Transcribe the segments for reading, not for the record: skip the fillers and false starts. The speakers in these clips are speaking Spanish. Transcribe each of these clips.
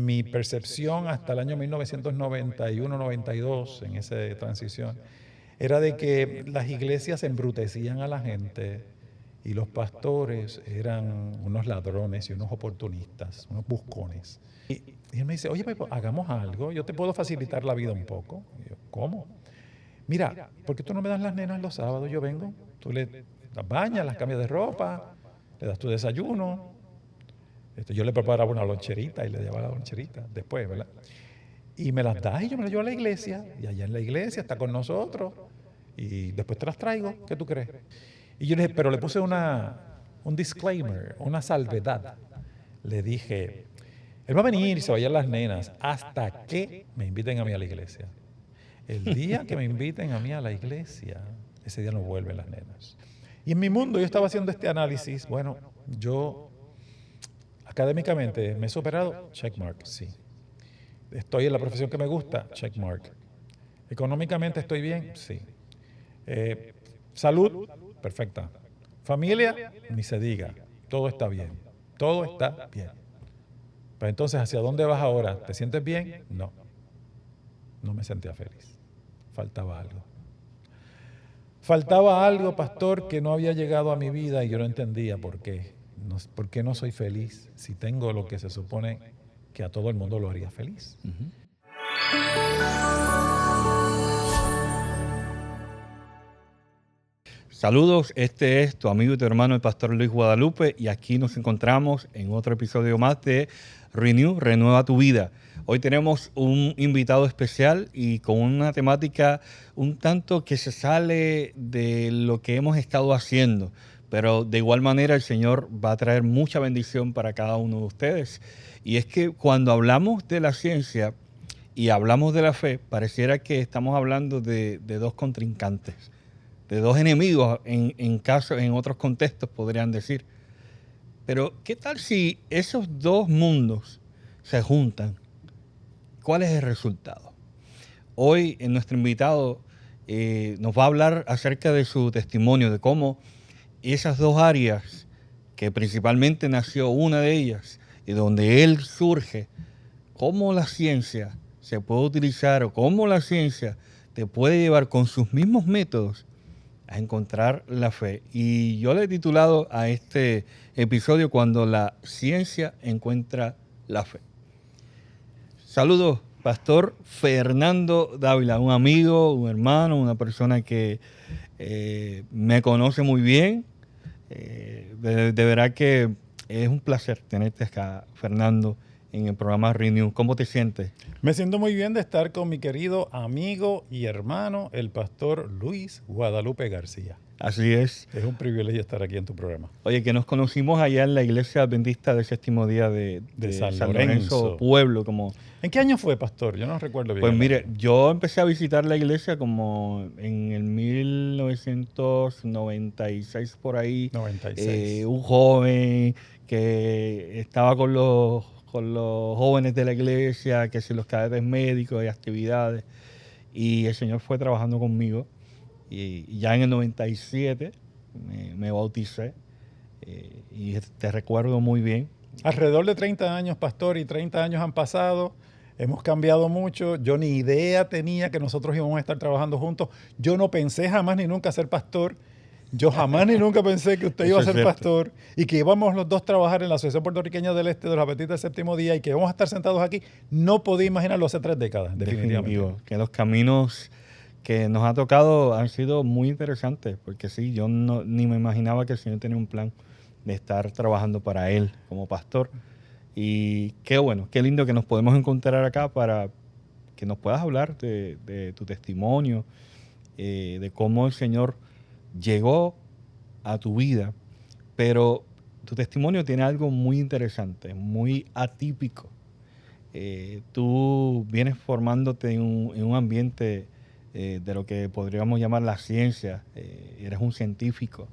mi percepción hasta el año 1991-92, en esa transición, era de que las iglesias embrutecían a la gente y los pastores eran unos ladrones y unos oportunistas, unos buscones. Y él me dice, oye, pues hagamos algo, yo te puedo facilitar la vida un poco. Y yo, ¿cómo? Mira, ¿por qué tú no me das las nenas los sábados? Yo vengo, tú las bañas, las cambias de ropa, le das tu desayuno. Yo le preparaba una loncherita y le llevaba la loncherita después, ¿verdad? Y me las das y yo me las llevo a la iglesia. Y allá en la iglesia está con nosotros. Y después te las traigo. ¿Qué tú crees? Y yo le dije, pero le puse un disclaimer, una salvedad. Le dije, él va a venir y se vayan las nenas hasta que me inviten a mí a la iglesia. El día que me inviten a mí a la iglesia, ese día no vuelven las nenas. Y en mi mundo yo estaba haciendo este análisis. Bueno, yo académicamente me he superado, checkmark, sí. Estoy en la profesión que me gusta, checkmark. Económicamente estoy bien, sí. Salud, perfecta. Familia, ni se diga. Todo está bien. Todo está bien. Pero entonces, ¿hacia dónde vas ahora? ¿Te sientes bien? No. No me sentía feliz. Faltaba algo. Faltaba algo, pastor, que no había llegado a mi vida y yo no entendía por qué. ¿Por qué no soy feliz si tengo lo que se supone que a todo el mundo lo haría feliz? Saludos, este es tu amigo y tu hermano el pastor Luis Guadalupe y aquí nos encontramos en otro episodio más de Renew, Renueva tu Vida. Hoy tenemos un invitado especial y con una temática un tanto que se sale de lo que hemos estado haciendo, pero de igual manera el Señor va a traer mucha bendición para cada uno de ustedes. Y es que cuando hablamos de la ciencia y hablamos de la fe, pareciera que estamos hablando de dos contrincantes, de dos enemigos en otros contextos podrían decir. Pero ¿qué tal si esos dos mundos se juntan? ¿Cuál es el resultado? Hoy nuestro invitado nos va a hablar acerca de su testimonio, de cómo esas dos áreas, que principalmente nació una de ellas y donde él surge, cómo la ciencia se puede utilizar o cómo la ciencia te puede llevar con sus mismos métodos a encontrar la fe. Y yo le he titulado a este episodio Cuando la ciencia encuentra la fe. Saludos, Pastor Fernando Dávila, un amigo, un hermano, una persona que me conoce muy bien. De verdad que es un placer tenerte acá, Fernando, en el programa Renew. ¿Cómo te sientes? Me siento muy bien de estar con mi querido amigo y hermano, el pastor Luis Guadalupe García. Así es. Es un privilegio estar aquí en tu programa. Oye, que nos conocimos allá en la iglesia adventista del séptimo día de San Lorenzo Pueblo. ¿En qué año fue, pastor? Yo no recuerdo bien. Pues mire, yo empecé a visitar la iglesia como en el 1996 por ahí. 96. Un joven que estaba con los jóvenes de la iglesia, que si los cadetes médicos y actividades. Y el Señor fue trabajando conmigo. Y ya en el 97 me bauticé y te recuerdo muy bien. Alrededor de 30 años, pastor, y 30 años han pasado. Hemos cambiado mucho. Yo ni idea tenía que nosotros íbamos a estar trabajando juntos. Yo no pensé jamás ni nunca ser pastor. Yo jamás ni nunca pensé que usted iba a ser pastor y que íbamos los dos a trabajar en la Asociación Puertorriqueña del Este de los Adventistas del Séptimo Día y que íbamos a estar sentados aquí. No podía imaginarlo hace 3 décadas, definitivamente. Definitivo, que los caminos que nos ha tocado han sido muy interesantes, porque sí, yo ni me imaginaba que el Señor tenía un plan de estar trabajando para Él como pastor. Y qué bueno, qué lindo que nos podemos encontrar acá para que nos puedas hablar de tu testimonio, de cómo el Señor llegó a tu vida. Pero tu testimonio tiene algo muy interesante, muy atípico. Tú vienes formándote en un ambiente de lo que podríamos llamar la ciencia. Eres un científico,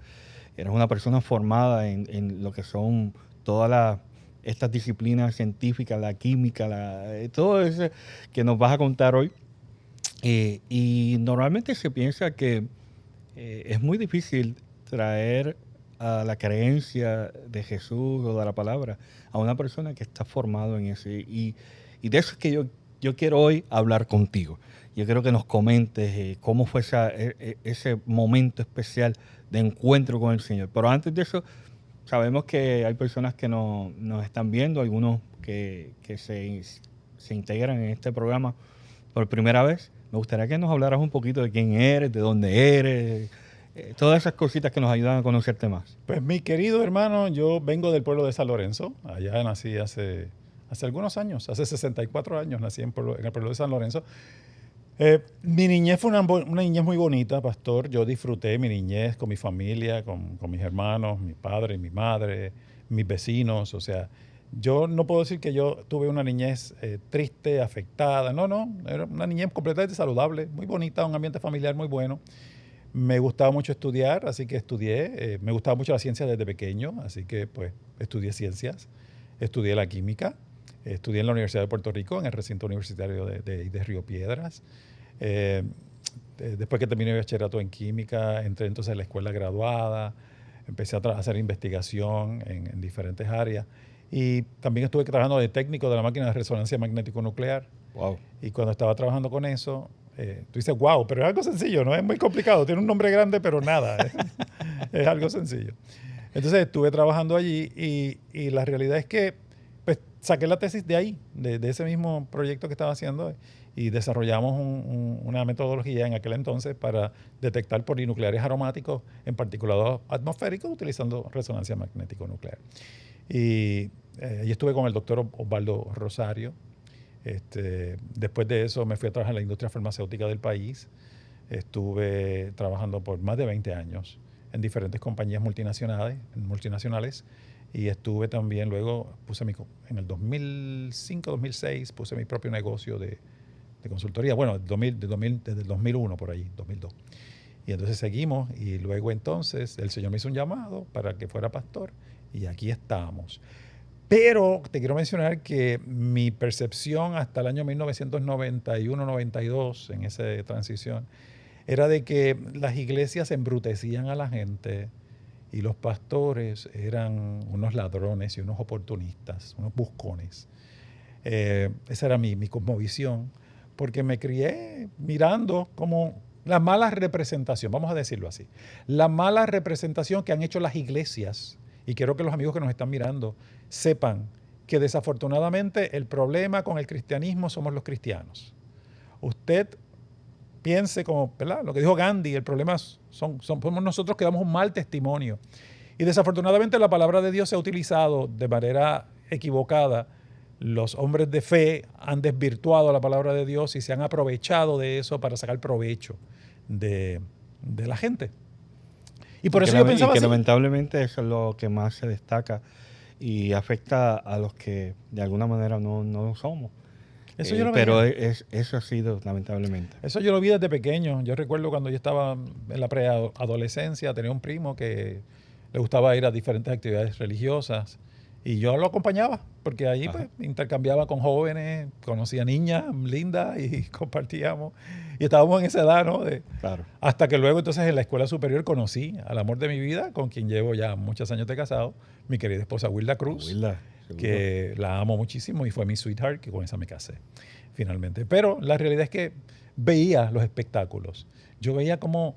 eres una persona formada en lo que son todas estas disciplinas científicas, la química, todo eso que nos vas a contar hoy. Y normalmente se piensa que es muy difícil traer a la creencia de Jesús o de la palabra a una persona que está formado en eso. Y de eso es que yo quiero hoy hablar contigo. Yo quiero que nos comentes cómo fue ese momento especial de encuentro con el Señor. Pero antes de eso, sabemos que hay personas que nos están viendo, algunos que se integran en este programa por primera vez. Me gustaría que nos hablaras un poquito de quién eres, de dónde eres, todas esas cositas que nos ayudan a conocerte más. Pues mi querido hermano, yo vengo del pueblo de San Lorenzo. Allá nací hace algunos años, hace 64 años nací en el pueblo de San Lorenzo. Mi niñez fue una niñez muy bonita, pastor. Yo disfruté mi niñez con mi familia, con mis hermanos, mi padre, mi madre, mis vecinos. O sea, yo no puedo decir que yo tuve una niñez triste, afectada. No, era una niñez completamente saludable, muy bonita, un ambiente familiar muy bueno. Me gustaba mucho estudiar, así que estudié. Me gustaba mucho la ciencia desde pequeño, así que pues estudié ciencias. Estudié la química. Estudié en la Universidad de Puerto Rico, en el recinto universitario de Río Piedras. Después que terminé el bachillerato en química, entré entonces a la escuela graduada, empecé a hacer investigación en diferentes áreas y también estuve trabajando de técnico de la máquina de resonancia magnético-nuclear. Wow. Y cuando estaba trabajando con eso, tú dices, wow, pero es algo sencillo, no es muy complicado, tiene un nombre grande, pero nada, es algo sencillo. Entonces estuve trabajando allí y la realidad es que pues, saqué la tesis de ahí, de ese mismo proyecto que estaba haciendo y desarrollamos una metodología en aquel entonces para detectar polinucleares aromáticos en partículas atmosféricos utilizando resonancia magnético-nuclear. Y estuve con el doctor Osvaldo Rosario. Después de eso me fui a trabajar en la industria farmacéutica del país. Estuve trabajando por más de 20 años en diferentes compañías multinacionales y estuve también luego, en el 2005, 2006, puse mi propio negocio de consultoría, bueno, desde el 2001 por ahí, 2002. Y entonces seguimos y luego entonces el Señor me hizo un llamado para que fuera pastor y aquí estamos. Pero te quiero mencionar que mi percepción hasta el año 1991-92, en esa transición, era de que las iglesias embrutecían a la gente y los pastores eran unos ladrones y unos oportunistas, unos buscones. Esa era mi cosmovisión, porque me crié mirando como la mala representación, vamos a decirlo así, la mala representación que han hecho las iglesias. Y quiero que los amigos que nos están mirando sepan que desafortunadamente el problema con el cristianismo somos los cristianos. Usted piense como, ¿verdad? Lo que dijo Gandhi, el problema somos nosotros que damos un mal testimonio. Y desafortunadamente la palabra de Dios se ha utilizado de manera equivocada. Los hombres de fe han desvirtuado la palabra de Dios y se han aprovechado de eso para sacar provecho de la gente. Y por eso yo pensaba que así. Lamentablemente eso es lo que más se destaca y afecta a los que de alguna manera no lo somos. Eso yo lo pero veía. eso ha sido lamentablemente. Eso yo lo vi desde pequeño. Yo recuerdo cuando yo estaba en la preadolescencia, tenía un primo que le gustaba ir a diferentes actividades religiosas y yo lo acompañaba porque allí pues, intercambiaba con jóvenes, conocía niñas lindas y compartíamos. Y estábamos en esa edad, ¿no? Claro. Hasta que luego entonces en la escuela superior conocí al amor de mi vida, con quien llevo ya muchos años de casado, mi querida esposa Wilda Cruz. Wilda, que la amo muchísimo y fue mi sweetheart, que con esa me casé finalmente. Pero la realidad es que veía los espectáculos. Yo veía cómo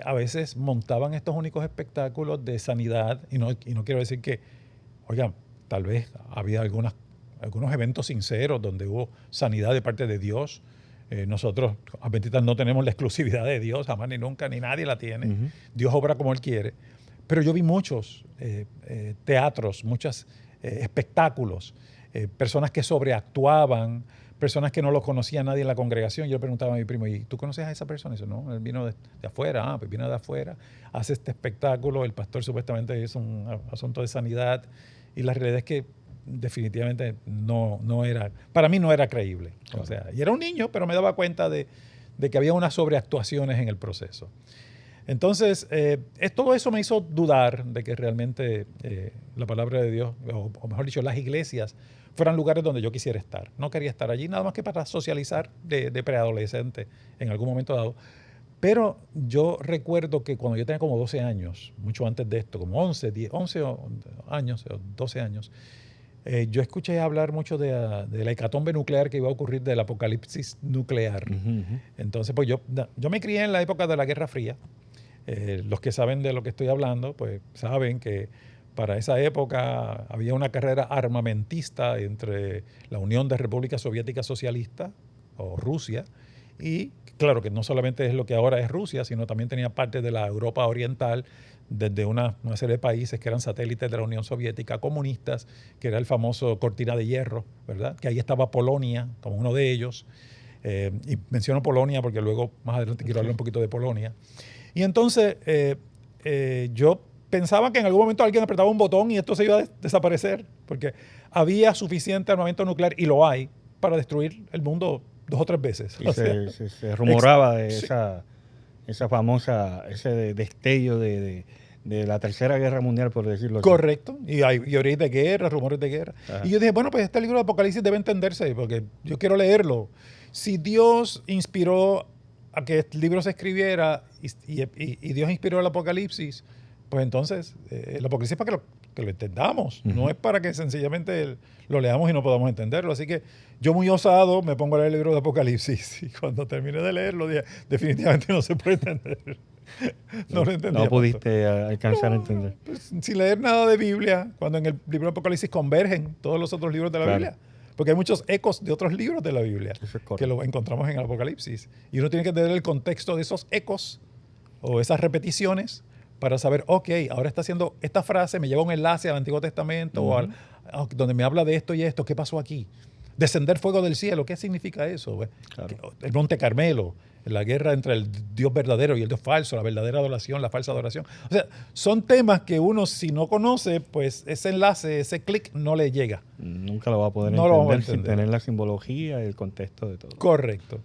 a veces montaban estos únicos espectáculos de sanidad y no quiero decir que, oigan, tal vez había algunos eventos sinceros donde hubo sanidad de parte de Dios. Nosotros, adventistas, no tenemos la exclusividad de Dios, jamás ni nunca, ni nadie la tiene. Uh-huh. Dios obra como Él quiere. Pero yo vi muchos teatros, muchos espectáculos, personas que sobreactuaban, personas que no lo conocía nadie en la congregación. Yo le preguntaba a mi primo, ¿y tú conoces a esa persona? Y dice, no, él vino de afuera. Pues vino de afuera, hace este espectáculo, el pastor supuestamente es un asunto de sanidad. Y la realidad es que definitivamente no era, para mí no era creíble. Claro. O sea, y era un niño, pero me daba cuenta de que había unas sobreactuaciones en el proceso. Entonces, todo eso me hizo dudar de que realmente la palabra de Dios, o mejor dicho, las iglesias, fueran lugares donde yo quisiera estar. No quería estar allí nada más que para socializar de preadolescente en algún momento dado. Pero yo recuerdo que cuando yo tenía como 12 años, mucho antes de esto, como 11 años, o 12 años, yo escuché hablar mucho de la hecatombe nuclear que iba a ocurrir, del apocalipsis nuclear. Entonces, pues yo me crié en la época de la Guerra Fría. Los que saben de lo que estoy hablando, pues saben que para esa época había una carrera armamentista entre la Unión de Repúblicas Soviéticas Socialistas, o Rusia, y claro que no solamente es lo que ahora es Rusia, sino también tenía parte de la Europa Oriental, desde una serie de países que eran satélites de la Unión Soviética, comunistas, que era el famoso Cortina de Hierro, ¿verdad? Que ahí estaba Polonia como uno de ellos. Y menciono Polonia porque luego más adelante quiero hablar un poquito de Polonia. Y entonces yo pensaba que en algún momento alguien apretaba un botón y esto se iba a desaparecer, porque había suficiente armamento nuclear, y lo hay, para destruir el mundo 2 o 3 veces. Y se rumoraba de esa famosa, ese destello de la Tercera Guerra Mundial, por decirlo así. Correcto. Y hay teorías de guerra, rumores de guerra. Ajá. Y yo dije, bueno, pues este libro de Apocalipsis debe entenderse, porque yo quiero leerlo. Si Dios inspiró a que el libro se escribiera y Dios inspiró el Apocalipsis, pues entonces el Apocalipsis es para que lo entendamos. No es para que sencillamente lo leamos y no podamos entenderlo. Así que yo, muy osado, me pongo a leer el libro de Apocalipsis, y cuando terminé de leerlo dije, definitivamente no se puede entender. No lo entendía. No pudiste alcanzar a entender. Pues, sin leer nada de Biblia, cuando en el libro de Apocalipsis convergen todos los otros libros de la Biblia. Porque hay muchos ecos de otros libros de la Biblia que lo encontramos en el Apocalipsis. Y uno tiene que entender el contexto de esos ecos o esas repeticiones para saber, ok, ahora está haciendo esta frase, me lleva un enlace al Antiguo Testamento, o donde me habla de esto y esto. ¿Qué pasó aquí? Descender fuego del cielo, ¿qué significa eso? Claro. El Monte Carmelo, la guerra entre el Dios verdadero y el Dios falso, la verdadera adoración, la falsa adoración. O sea, son temas que uno, si no conoce, pues ese enlace, ese clic no le llega. Nunca lo va a poder entender sin tener la simbología y el contexto de todo. Correcto.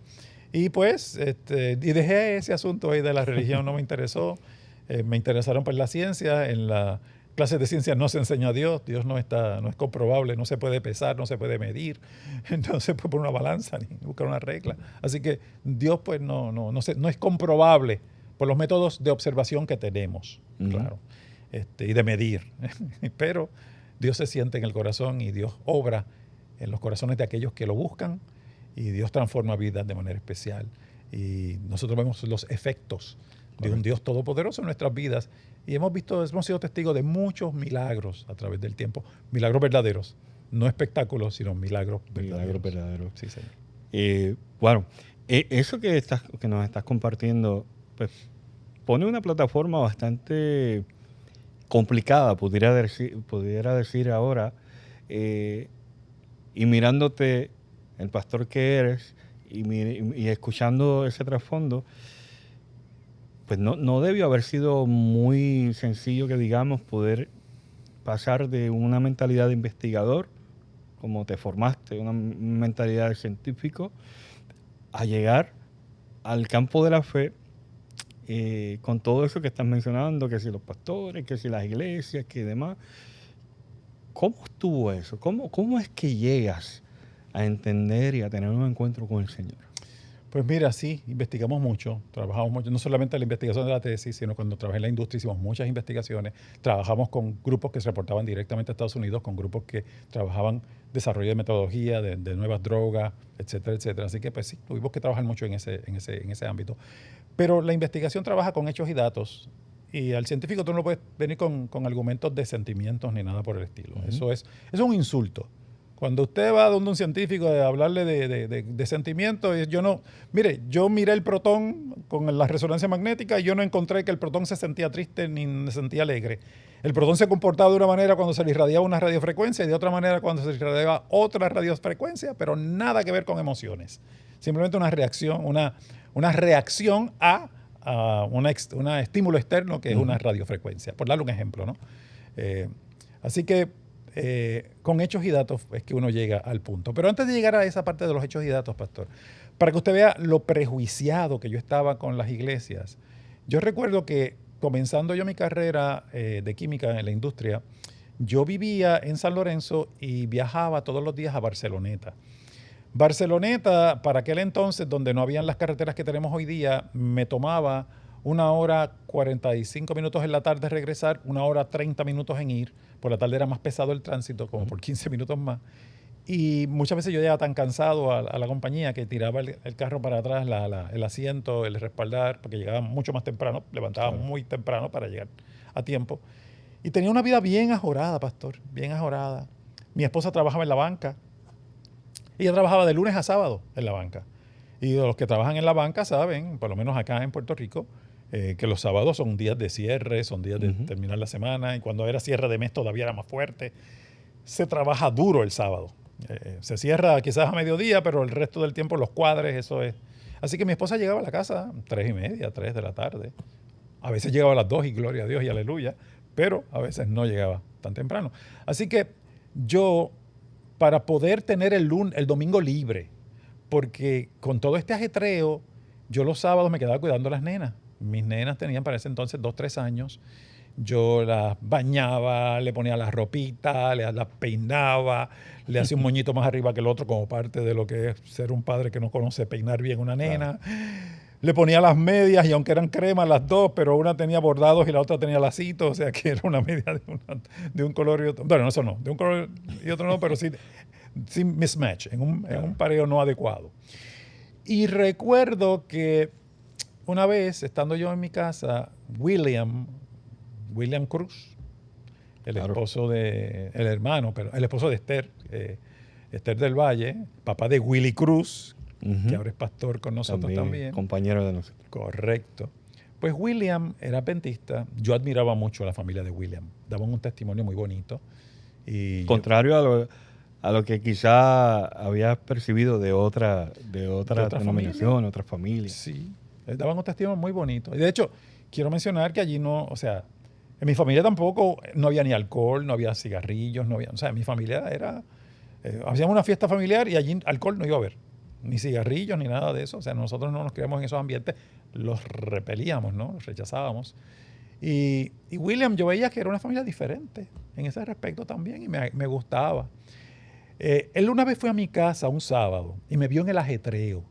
Y pues, y dejé ese asunto ahí de la religión, no me interesó. Me interesaron pues las ciencias. En la clases de ciencias no se enseña a Dios. Dios no es comprobable, no se puede pesar, no se puede medir. Entonces, pues, por una balanza ni buscar una regla. Así que Dios pues no es comprobable por los métodos de observación que tenemos, claro, y de medir. Pero Dios se siente en el corazón, y Dios obra en los corazones de aquellos que lo buscan, y Dios transforma vidas de manera especial. Y nosotros vemos los efectos de un Dios todopoderoso en nuestras vidas, y hemos sido testigos de muchos milagros a través del tiempo, milagros verdaderos, no espectáculos, sino milagros verdaderos. Sí, señor. Bueno, eso que nos estás compartiendo, pues pone una plataforma bastante complicada, pudiera decir ahora, y mirándote, el pastor que eres, y escuchando ese trasfondo, pues no debió haber sido muy sencillo, que digamos, poder pasar de una mentalidad de investigador, como te formaste, una mentalidad de científico, a llegar al campo de la fe, con todo eso que estás mencionando, que si los pastores, que si las iglesias, que demás. ¿Cómo estuvo eso? ¿Cómo es que llegas a entender y a tener un encuentro con el Señor? Pues mira, sí, investigamos mucho, trabajamos mucho, no solamente la investigación de la tesis, sino cuando trabajé en la industria hicimos muchas investigaciones, trabajamos con grupos que se reportaban directamente a Estados Unidos, con grupos que trabajaban desarrollo de metodología, de nuevas drogas, etcétera, etcétera. Así que pues sí, tuvimos que trabajar mucho en ese ámbito. Pero la investigación trabaja con hechos y datos, y al científico tú no puedes venir con argumentos de sentimientos ni nada por el estilo. Eso es un insulto. Cuando usted va donde un científico a hablarle de sentimientos, yo miré el protón con la resonancia magnética y yo no encontré que el protón se sentía triste ni se sentía alegre. El protón se comportaba de una manera cuando se le irradiaba una radiofrecuencia y de otra manera cuando se le irradiaba otra radiofrecuencia, pero nada que ver con emociones. Simplemente una reacción a un estímulo externo que es una radiofrecuencia, por darle un ejemplo, ¿no? Así que con hechos y datos es que uno llega al punto. Pero antes de llegar a esa parte de los hechos y datos, pastor, para que usted vea lo prejuiciado que yo estaba con las iglesias, yo recuerdo que comenzando yo mi carrera de química en la industria, yo vivía en San Lorenzo y viajaba todos los días a Barceloneta. Barceloneta, para aquel entonces, donde no habían las carreteras que tenemos hoy día, me tomaba 1 hora 45 minutos en la tarde regresar, 1 hora 30 minutos en ir. Por la tarde era más pesado el tránsito, como por 15 minutos más. Y muchas veces yo llegaba tan cansado a la compañía que tiraba el carro para atrás, el asiento, el respaldar, porque llegaba mucho más temprano, levantaba muy temprano para llegar a tiempo. Y tenía una vida bien ajorada, pastor, bien ajorada. Mi esposa trabajaba en la banca. Ella trabajaba de lunes a sábado en la banca. Y los que trabajan en la banca saben, por lo menos acá en Puerto Rico, que los sábados son días de cierre, son días de terminar la semana. Y cuando era cierre de mes todavía era más fuerte. Se trabaja duro el sábado. Se cierra quizás a mediodía, pero el resto del tiempo los cuadres, eso es. Así que mi esposa llegaba a la casa 3:30, 3 de la tarde. A veces llegaba a las 2 y gloria a Dios y aleluya, pero a veces no llegaba tan temprano. Así que yo, para poder tener el domingo libre, porque con todo este ajetreo, yo los sábados me quedaba cuidando a las nenas. Mis nenas tenían para ese entonces 2, 3 años. Yo las bañaba, le ponía las ropitas, las peinaba, le hacía un moñito más arriba que el otro como parte de lo que es ser un padre que no conoce peinar bien una nena. Claro. Le ponía las medias y aunque eran cremas las dos, pero una tenía bordados y la otra tenía lacitos, o sea que era una media de un color y otro. Bueno, eso no, de un color y otro no, pero sí sin mismatch, en un pareo no adecuado. Y recuerdo que una vez, estando yo en mi casa, William Cruz, el esposo de, el hermano, pero el esposo de Esther, Esther del Valle, papá de Willy Cruz, que ahora es pastor con nosotros también. Compañero de nosotros. Correcto. Pues William era adventista. Yo admiraba mucho a la familia de William. Daban un testimonio muy bonito. Y contrario a lo que quizá habías percibido de otra denominación, otra familia. Sí, daban un testimonio muy bonito. Y de hecho, quiero mencionar que allí no, o sea, en mi familia tampoco no había ni alcohol, no había cigarrillos, no había, o sea, en mi familia era, hacíamos una fiesta familiar y allí alcohol no iba a haber, ni cigarrillos, ni nada de eso. O sea, nosotros no nos criamos en esos ambientes, los repelíamos, ¿no? Los rechazábamos. Y William, yo veía que era una familia diferente en ese respecto también y me gustaba. Él una vez fue a mi casa un sábado y me vio en el ajetreo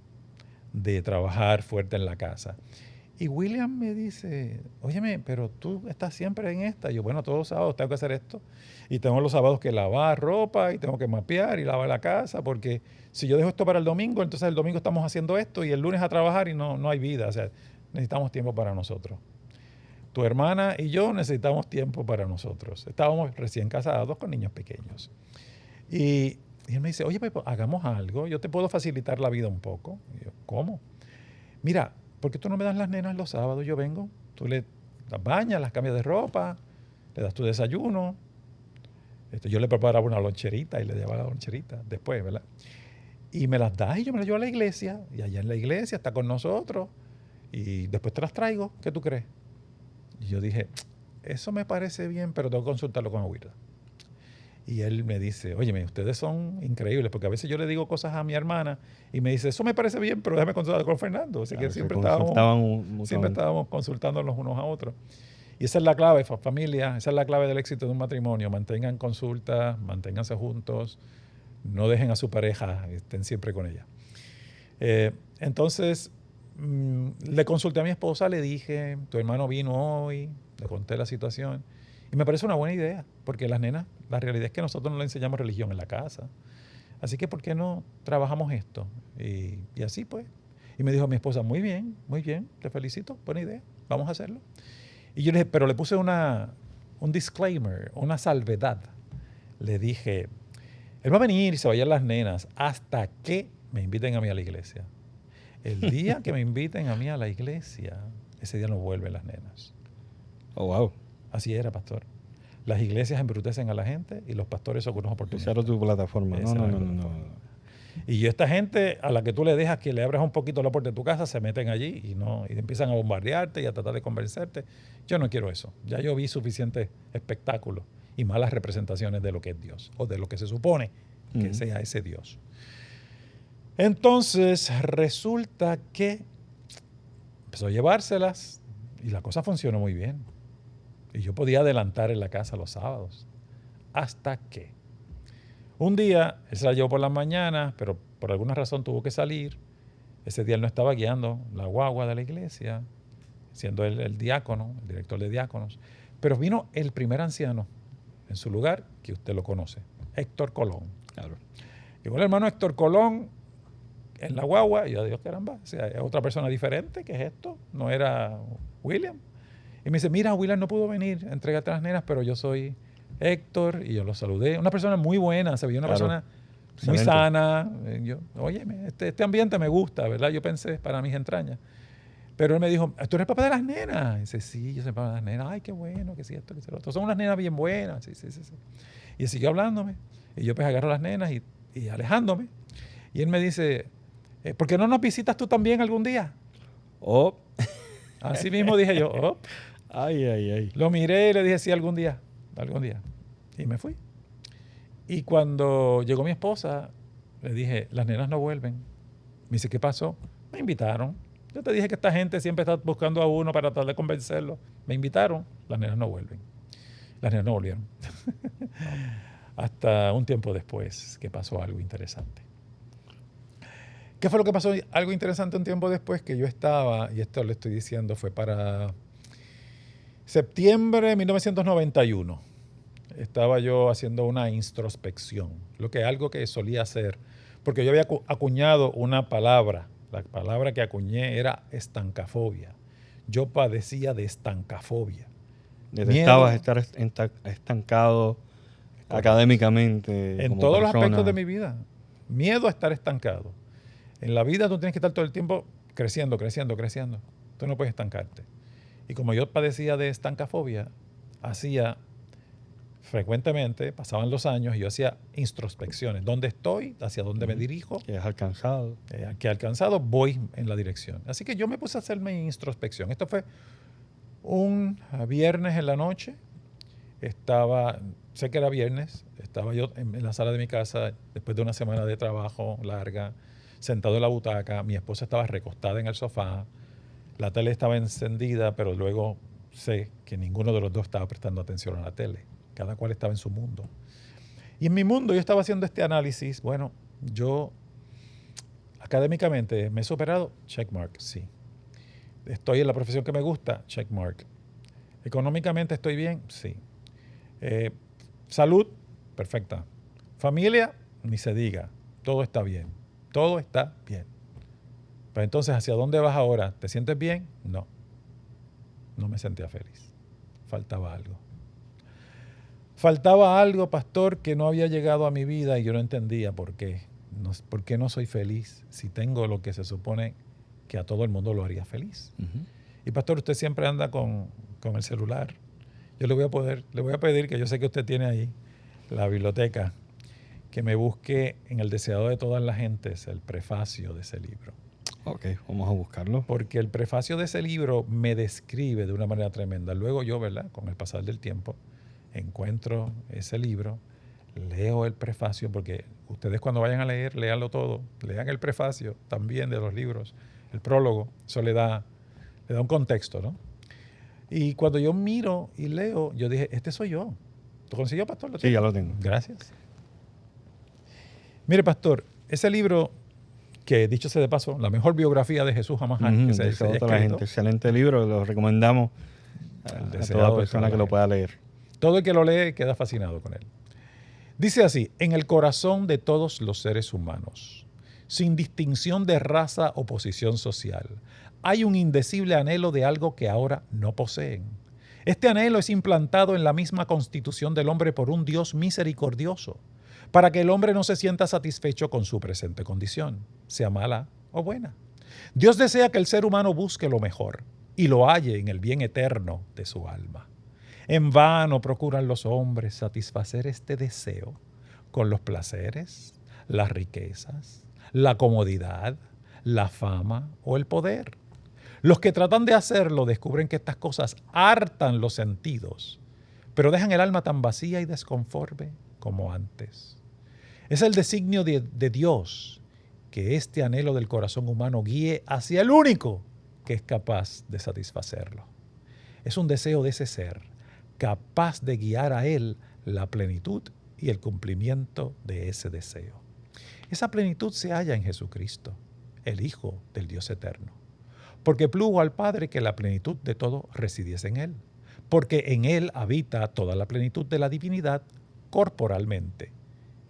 de trabajar fuerte en la casa. Y William me dice, óyeme, pero tú estás siempre en esta. Y yo, bueno, todos los sábados tengo que hacer esto. Y tengo los sábados que lavar ropa y tengo que mapear y lavar la casa, porque si yo dejo esto para el domingo, entonces el domingo estamos haciendo esto y el lunes a trabajar y no hay vida. O sea, necesitamos tiempo para nosotros. Tu hermana y yo necesitamos tiempo para nosotros. Estábamos recién casados con niños pequeños. Y él me dice, oye, pues hagamos algo, yo te puedo facilitar la vida un poco. Y yo, ¿cómo? Mira, ¿por qué tú no me das las nenas los sábados? Yo vengo, tú las bañas, las cambias de ropa, le das tu desayuno. Yo le preparaba una loncherita y le llevaba la loncherita después, ¿verdad? Y me las das y yo me las llevo a la iglesia. Y allá en la iglesia está con nosotros. Y después te las traigo. ¿Qué tú crees? Y yo dije, eso me parece bien, pero tengo que consultarlo con Aguirre. Y él me dice, óyeme, ustedes son increíbles, porque a veces yo le digo cosas a mi hermana y me dice, eso me parece bien, pero déjame consultar con Fernando. Así que siempre estábamos consultándonos unos a otros. Y esa es la clave, familia, esa es la clave del éxito de un matrimonio. Mantengan consultas, manténganse juntos, no dejen a su pareja, estén siempre con ella. Entonces, le consulté a mi esposa, le dije, tu hermano vino hoy, le conté la situación. Y me parece una buena idea, porque las nenas, la realidad es que nosotros no le enseñamos religión en la casa. Así que, ¿por qué no trabajamos esto? Y así pues. Y me dijo mi esposa, muy bien, te felicito, buena idea, vamos a hacerlo. Y yo le dije, pero le puse un disclaimer, una salvedad. Le dije, él va a venir y se vayan las nenas hasta que me inviten a mí a la iglesia. El día que me inviten a mí a la iglesia, ese día no vuelven las nenas. Oh, wow. Así era, pastor. Las iglesias embrutecen a la gente y los pastores son unos oportunistas. Esa era tu plataforma. No. Y esta gente a la que tú le dejas que le abras un poquito la puerta de tu casa, se meten allí y empiezan a bombardearte y a tratar de convencerte. Yo no quiero eso. Ya yo vi suficientes espectáculos y malas representaciones de lo que es Dios o de lo que se supone que sea ese Dios. Entonces resulta que empezó a llevárselas y la cosa funcionó muy bien. Y yo podía adelantar en la casa los sábados. Hasta que un día, él se la llevó por las mañanas, pero por alguna razón tuvo que salir. Ese día él no estaba guiando la guagua de la iglesia, siendo él el diácono, el director de diáconos. Pero vino el primer anciano en su lugar, que usted lo conoce, Héctor Colón. Claro. Llegó el hermano Héctor Colón en la guagua, y yo digo, caramba, o sea, es otra persona diferente, ¿qué es esto? No era William. Y me dice, mira, William no pudo venir a entregarte las nenas, pero yo soy Héctor, y yo lo saludé. Una persona muy buena, se veía una persona muy Excelente. sana. Yo, oye, este ambiente me gusta, ¿verdad? Yo pensé para mis entrañas. Pero él me dijo, ¿tú eres el papá de las nenas? Y dice, sí, yo soy el papá de las nenas. Ay, qué bueno, que sí, esto, que sí, lo otro. Son unas nenas bien buenas. Sí, sí, sí, sí. Y siguió hablándome. Y yo pues agarro las nenas y alejándome. Y él me dice, ¿por qué no nos visitas tú también algún día? Oh, Así mismo dije yo, oh. ay, ay, ay. Lo miré y le dije, sí, algún día, algún día. Y me fui. Y cuando llegó mi esposa, le dije, las nenas no vuelven. Me dice, ¿qué pasó? Me invitaron. Yo te dije que esta gente siempre está buscando a uno para tratar de convencerlo. Me invitaron, las nenas no vuelven. Las nenas no volvieron. Hasta un tiempo después que pasó algo interesante. ¿Qué fue lo que pasó? Algo interesante un tiempo después que yo estaba, y esto le estoy diciendo, fue para septiembre de 1991. Estaba yo haciendo una introspección, algo que solía hacer, porque yo había acuñado una palabra. La palabra que acuñé era estancafobia. Yo padecía de estancafobia. Detestabas estar estancado académicamente. En como todos los persona. aspectos de mi vida. Miedo a estar estancado. En la vida tú tienes que estar todo el tiempo creciendo, creciendo, creciendo. Tú no puedes estancarte. Y como yo padecía de estancafobia, hacía frecuentemente, pasaban los años y yo hacía introspecciones. ¿Dónde estoy? ¿Hacia dónde me dirijo? Que has alcanzado. ¿Qué he alcanzado? Voy en la dirección. Así que yo me puse a hacer mi introspección. Esto fue un viernes en la noche. Sé que era viernes, estaba yo en la sala de mi casa después de una semana de trabajo larga, sentado en la butaca. Mi esposa estaba recostada en el sofá. La tele estaba encendida, pero luego sé que ninguno de los dos estaba prestando atención a la tele. Cada cual estaba en su mundo. Y en mi mundo yo estaba haciendo este análisis. Bueno, yo académicamente me he superado, checkmark, sí. Estoy en la profesión que me gusta, checkmark. Económicamente estoy bien, sí. Salud, perfecta. Familia, ni se diga. Todo está bien. Todo está bien. Pero entonces, ¿hacia dónde vas ahora? ¿Te sientes bien? No. No me sentía feliz. Faltaba algo. Faltaba algo, pastor, que no había llegado a mi vida y yo no entendía por qué. ¿Por qué no soy feliz si tengo lo que se supone que a todo el mundo lo haría feliz? Y pastor, usted siempre anda con el celular. Yo le voy a pedir, que yo sé que usted tiene ahí la biblioteca, que me busque en El deseado de todas las gentes el prefacio de ese libro. Ok, vamos a buscarlo. Porque el prefacio de ese libro me describe de una manera tremenda. Luego yo, ¿verdad? Con el pasar del tiempo, encuentro ese libro, leo el prefacio, porque ustedes cuando vayan a leer, léanlo todo. Lean el prefacio también de los libros, el prólogo. Eso le da un contexto, ¿no? Y cuando yo miro y leo, yo dije, este soy yo. ¿Tú consiguió, pastor? Sí, ya lo tengo. Gracias. Mire, pastor, ese libro, que dicho sea de paso, la mejor biografía de Jesús jamás que se haya escrito. La gente. Excelente libro, lo recomendamos a toda persona que lo pueda leer. Todo el que lo lee queda fascinado con él. Dice así: en el corazón de todos los seres humanos, sin distinción de raza o posición social, hay un indecible anhelo de algo que ahora no poseen. Este anhelo es implantado en la misma constitución del hombre por un Dios misericordioso, para que el hombre no se sienta satisfecho con su presente condición, sea mala o buena. Dios desea que el ser humano busque lo mejor y lo halle en el bien eterno de su alma. En vano procuran los hombres satisfacer este deseo con los placeres, las riquezas, la comodidad, la fama o el poder. Los que tratan de hacerlo descubren que estas cosas hartan los sentidos, pero dejan el alma tan vacía y desconforme como antes. Es el designio de Dios que este anhelo del corazón humano guíe hacia el único que es capaz de satisfacerlo. Es un deseo de ese ser, capaz de guiar a él la plenitud y el cumplimiento de ese deseo. Esa plenitud se halla en Jesucristo, el Hijo del Dios eterno. Porque plugo al Padre que la plenitud de todo residiese en Él. Porque en Él habita toda la plenitud de la divinidad corporalmente.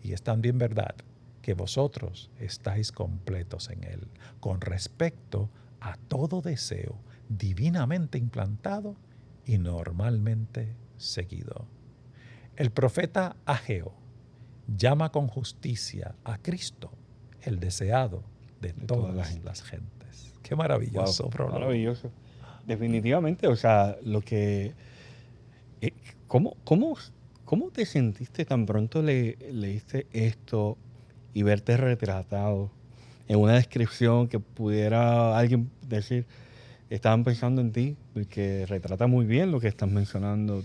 Y es también verdad que vosotros estáis completos en Él, con respecto a todo deseo divinamente implantado y normalmente seguido. El profeta Ageo llama con justicia a Cristo el deseado de todas las gentes. Qué maravilloso, Wow, prólogo. maravilloso. Definitivamente, o sea, lo que... ¿Cómo te sentiste tan pronto leíste esto y verte retratado en una descripción que pudiera alguien decir, estaban pensando en ti, porque retrata muy bien lo que estás mencionando?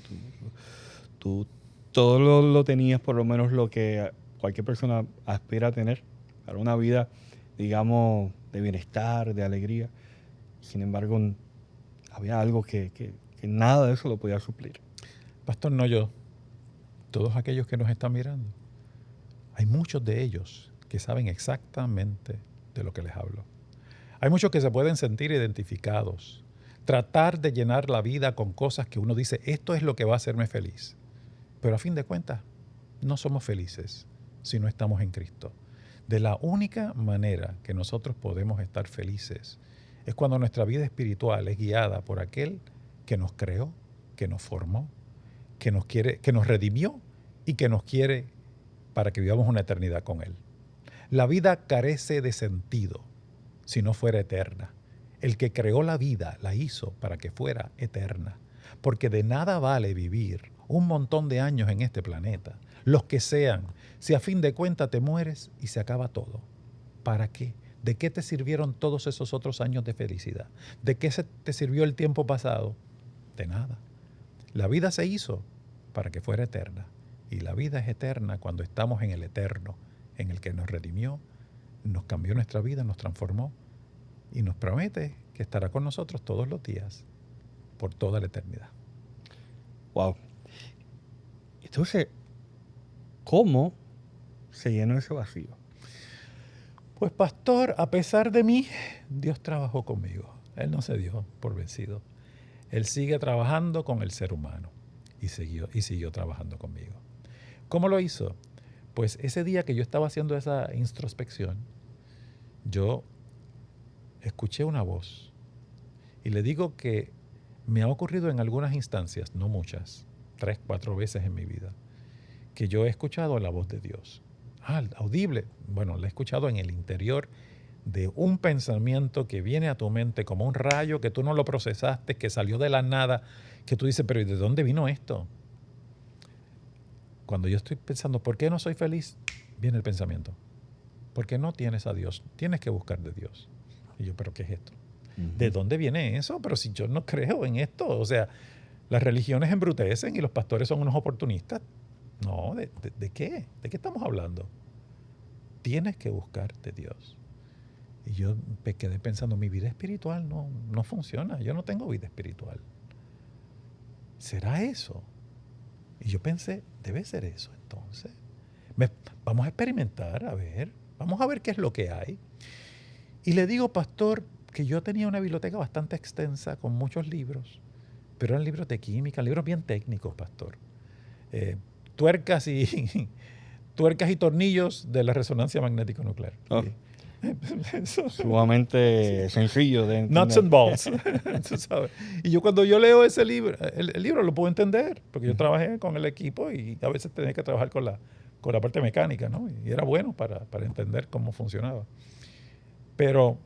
Tú todo lo tenías, por lo menos lo que cualquier persona aspira a tener, para una vida, digamos, de bienestar, de alegría. Sin embargo, había algo que nada de eso lo podía suplir. Pastor, no yo, todos aquellos que nos están mirando, hay muchos de ellos que saben exactamente de lo que les hablo. Hay muchos que se pueden sentir identificados, tratar de llenar la vida con cosas que uno dice, esto es lo que va a hacerme feliz. Pero a fin de cuentas, no somos felices si no estamos en Cristo. De la única manera que nosotros podemos estar felices es cuando nuestra vida espiritual es guiada por aquel que nos creó, que nos formó, que nos quiere, que nos redimió y que nos quiere para que vivamos una eternidad con Él. La vida carece de sentido si no fuera eterna. El que creó la vida la hizo para que fuera eterna, porque de nada vale vivir un montón de años en este planeta, los que sean, si a fin de cuentas te mueres y se acaba todo. ¿Para qué? ¿De qué te sirvieron todos esos otros años de felicidad? ¿De qué te sirvió el tiempo pasado? De nada. La vida se hizo para que fuera eterna. Y la vida es eterna cuando estamos en el eterno, en el que nos redimió, nos cambió nuestra vida, nos transformó y nos promete que estará con nosotros todos los días, por toda la eternidad. Wow. Entonces, ¿cómo se llenó ese vacío? Pues pastor, a pesar de mí, Dios trabajó conmigo. Él no se dio por vencido. Él sigue trabajando con el ser humano y siguió trabajando conmigo. ¿Cómo lo hizo? Pues ese día que yo estaba haciendo esa introspección, yo escuché una voz y le digo que me ha ocurrido en algunas instancias, no muchas, 3, 4 veces en mi vida, que yo he escuchado la voz de Dios. Audible. Bueno, la he escuchado en el interior de un pensamiento que viene a tu mente como un rayo que tú no lo procesaste, que salió de la nada, que tú dices, pero ¿y de dónde vino esto? Cuando yo estoy pensando, ¿por qué no soy feliz? Viene el pensamiento. Porque no tienes a Dios, tienes que buscar de Dios. Y yo, ¿pero qué es esto? ¿De dónde viene eso? Pero si yo no creo en esto, o sea, las religiones embrutecen y los pastores son unos oportunistas. No, ¿de qué? ¿De qué estamos hablando? Tienes que buscar de Dios. Y yo me quedé pensando, mi vida espiritual no funciona, yo no tengo vida espiritual. ¿Será eso? Y yo pensé, debe ser eso entonces. Vamos a experimentar, vamos a ver qué es lo que hay. Y le digo, pastor, que yo tenía una biblioteca bastante extensa con muchos libros, pero eran libros de química, libros bien técnicos, pastor. Tuercas y tornillos de la resonancia magnético nuclear. Oh. Sumamente sencillo de entender. Nuts and bolts. ¿Tú sabes? Y yo cuando yo leo ese libro, el libro lo puedo entender, porque yo trabajé con el equipo y a veces tenía que trabajar con la parte mecánica, ¿no? Y era bueno para entender cómo funcionaba. Pero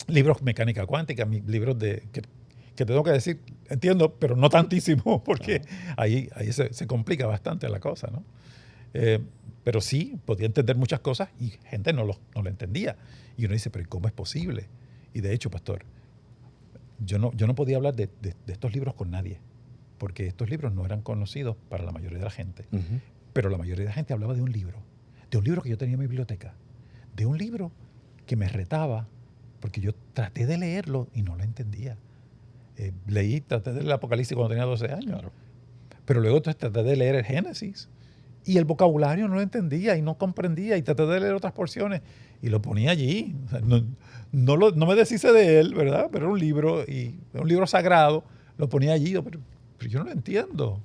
libros mecánica cuántica, libros que tengo que decir, entiendo, pero no tantísimo, porque ahí se complica bastante la cosa, ¿no? Pero sí, podía entender muchas cosas y gente no lo entendía. Y uno dice, pero ¿cómo es posible? Y de hecho, pastor, yo no podía hablar de estos libros con nadie, porque estos libros no eran conocidos para la mayoría de la gente. Pero la mayoría de la gente hablaba de un libro que yo tenía en mi biblioteca, de un libro que me retaba, porque yo traté de leerlo y no lo entendía. Traté de leer el Apocalipsis cuando tenía 12 años. Claro. Pero luego traté de leer el Génesis Y el vocabulario no lo entendía y no comprendía y traté de leer otras porciones y lo ponía allí. O sea, no me deshice de él, ¿verdad? Pero era un libro, y un libro sagrado, lo ponía allí, pero yo no lo entiendo.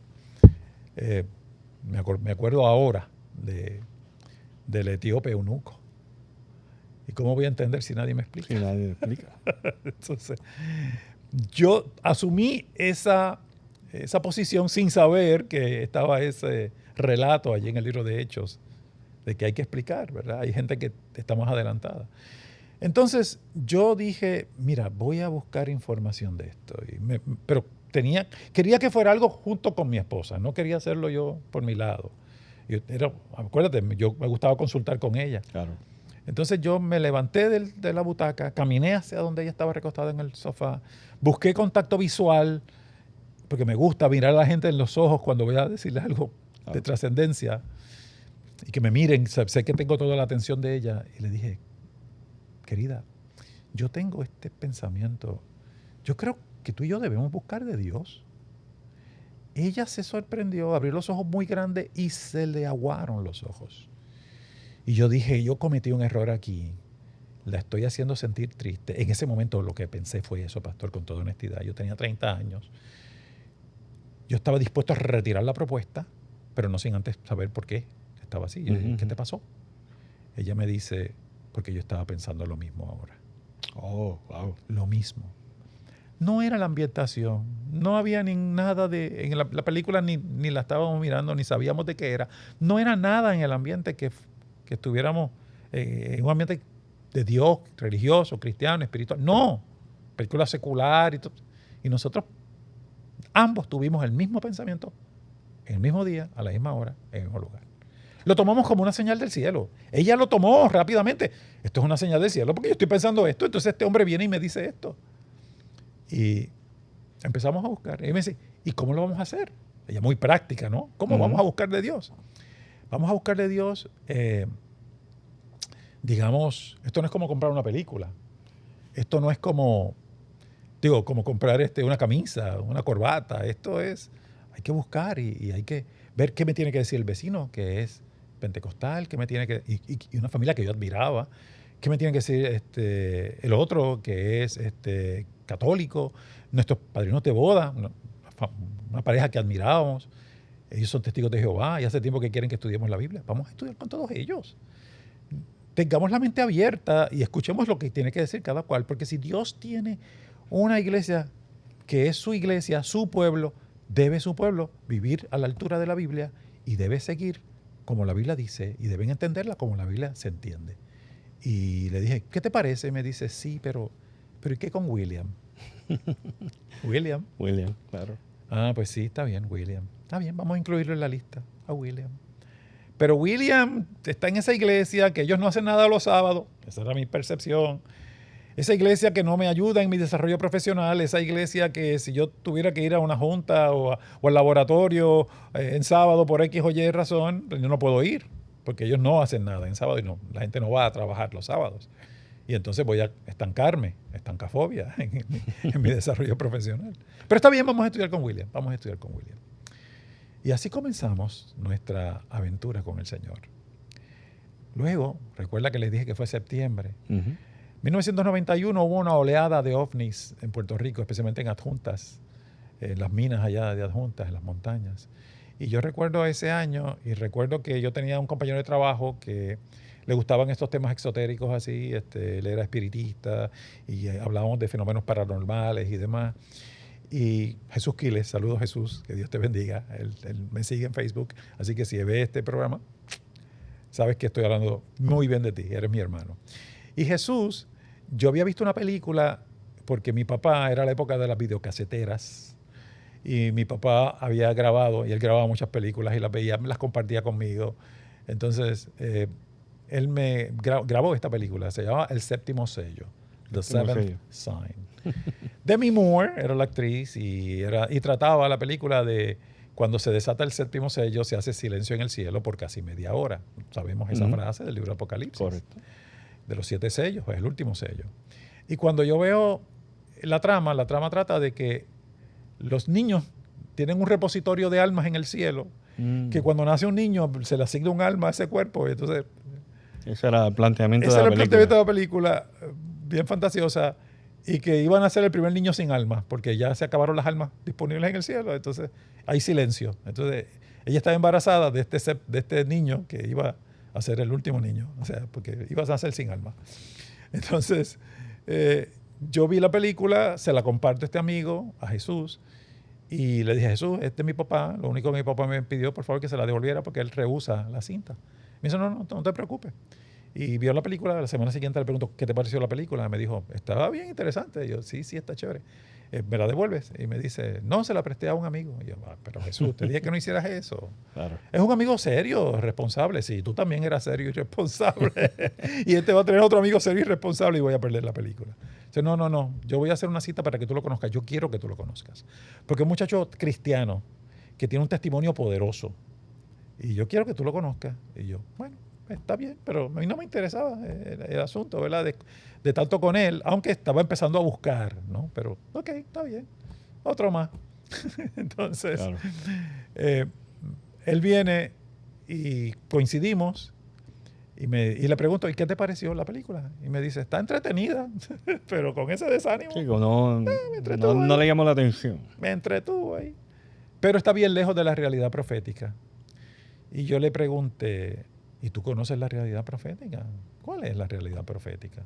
Me acuerdo ahora del etíope eunuco. ¿Y cómo voy a entender si nadie me explica? Si nadie me explica. Entonces, yo asumí esa posición sin saber que estaba ese relato allí en el libro de Hechos, de que hay que explicar, ¿verdad? Hay gente que está más adelantada. Entonces, yo dije, mira, voy a buscar información de esto. Pero quería que fuera algo junto con mi esposa, no quería hacerlo yo por mi lado. Acuérdate, me gustaba consultar con ella. Claro. Entonces yo me levanté de la butaca, caminé hacia donde ella estaba recostada en el sofá, busqué contacto visual, porque me gusta mirar a la gente en los ojos cuando voy a decirle algo de trascendencia y que me miren, sé que tengo toda la atención de ella. Y le dije, querida, yo tengo este pensamiento, yo creo que tú y yo debemos buscar de Dios. Ella se sorprendió, abrió los ojos muy grandes y se le aguaron los ojos. Y yo dije, yo cometí un error aquí, la estoy haciendo sentir triste. En ese momento lo que pensé fue eso, pastor, con toda honestidad. Yo tenía 30 años. Yo estaba dispuesto a retirar la propuesta, pero no sin antes saber por qué estaba así. Yo dije, ¿qué te pasó? Ella me dice, porque yo estaba pensando lo mismo ahora. Oh, wow. Lo mismo. No era la ambientación, no había ni nada en la película ni la estábamos mirando, ni sabíamos de qué era. No era nada en el ambiente que estuviéramos en un ambiente de Dios, religioso, cristiano, espiritual. No, película secular y todo. Y nosotros ambos tuvimos el mismo pensamiento, en el mismo día, a la misma hora, en el mismo lugar. Lo tomamos como una señal del cielo. Ella lo tomó rápidamente. Esto es una señal del cielo porque yo estoy pensando esto, entonces este hombre viene y me dice esto. Y empezamos a buscar. Y me dice, ¿y cómo lo vamos a hacer? Ella muy práctica, ¿no? ¿Cómo vamos a buscar de Dios? Vamos a buscar de Dios, digamos, esto no es como comprar una película. Esto no es como comprar una camisa, una corbata. Esto es, hay que buscar y hay que ver qué me tiene que decir el vecino, que es pentecostal, qué me tiene que, y una familia que yo admiraba, qué me tiene que decir el otro, que es católico, nuestros padrinos de boda, una pareja que admirábamos. Ellos son testigos de Jehová y hace tiempo que quieren que estudiemos la Biblia. Vamos a estudiar con todos ellos. Tengamos la mente abierta y escuchemos lo que tiene que decir cada cual, porque si Dios tiene una iglesia que es su iglesia, su pueblo, debe su pueblo vivir a la altura de la Biblia y debe seguir como la Biblia dice y deben entenderla como la Biblia se entiende. Y le dije, ¿qué te parece? Me dice, sí, pero ¿y qué con William? William, claro. Ah, pues sí, está bien, William. Está bien, vamos a incluirlo en la lista, a William. Pero William está en esa iglesia que ellos no hacen nada los sábados. Esa era mi percepción. Esa iglesia que no me ayuda en mi desarrollo profesional. Esa iglesia que si yo tuviera que ir a una junta o al laboratorio en sábado por X o Y razón, yo no puedo ir. Porque ellos no hacen nada en sábado y la gente no va a trabajar los sábados. Y entonces voy a estancarme, estancafobia en mi desarrollo profesional. Pero está bien, vamos a estudiar con William. Y así comenzamos nuestra aventura con el Señor. Luego, recuerda que les dije que fue septiembre. 1991 hubo una oleada de ovnis en Puerto Rico, especialmente en Adjuntas, en las minas allá de Adjuntas, en las montañas. Y yo recuerdo ese año y recuerdo que yo tenía un compañero de trabajo que le gustaban estos temas exotéricos así, él era espiritista y hablábamos de fenómenos paranormales y demás. Y Jesús Quiles, saludos Jesús, que Dios te bendiga, él me sigue en Facebook, así que si ve este programa, sabes que estoy hablando muy bien de ti, eres mi hermano. Y Jesús, yo había visto una película, porque mi papá era la época de las videocaseteras, y mi papá había grabado, y él grababa muchas películas y las veía, las compartía conmigo. Entonces, él me grabó esta película, se llama El Séptimo Sello, The Seventh Sign. Demi Moore era la actriz y trataba la película de cuando se desata el séptimo sello, se hace silencio en el cielo por casi media hora. Sabemos esa frase del libro de Apocalipsis. Correcto. De los 7 sellos, es el último sello. Y cuando yo veo la trama trata de que los niños tienen un repositorio de almas en el cielo que cuando nace un niño se le asigna un alma a ese cuerpo. Y entonces, ese era el planteamiento ese de la era el película. planteamiento de la película, bien fantasiosa, y que iban a ser el primer niño sin alma, porque ya se acabaron las almas disponibles en el cielo. Entonces hay silencio. Entonces ella estaba embarazada de este niño que iba a ser el último niño, o sea, porque iba a nacer sin alma. Entonces, yo vi la película, se la comparto a este amigo, a Jesús, y le dije, Jesús, este es mi papá, lo único que mi papá me pidió, por favor, que se la devolviera porque él rehúsa la cinta. Me dice, no te preocupes. Y vio la película, la semana siguiente le pregunto, ¿qué te pareció la película? Me dijo, estaba bien interesante. Y yo, sí, está chévere. ¿Me la devuelves? Y me dice, no, se la presté a un amigo. Y yo, pero Jesús, te dije que no hicieras eso. Claro. Es un amigo serio, responsable. Sí, tú también eras serio y responsable. Y este va a tener otro amigo serio y responsable y voy a perder la película. Dice, no, yo voy a hacer una cita para que tú lo conozcas. Yo quiero que tú lo conozcas. Porque es un muchacho cristiano que tiene un testimonio poderoso. Y yo quiero que tú lo conozcas. Y yo, bueno, está bien, pero a mí no me interesaba el asunto, ¿verdad? De tanto con él, aunque estaba empezando a buscar, ¿no? Pero, ok, está bien. Otro más. Entonces, Claro. Él viene y coincidimos y le pregunto, ¿y qué te pareció la película? Y me dice, está entretenida, pero con ese desánimo Sí, no entretuvo le llamó la atención. me entretuvo ahí. Pero está bien lejos de la realidad profética. Y yo le pregunté, ¿y tú conoces la realidad profética? ¿Cuál es la realidad profética?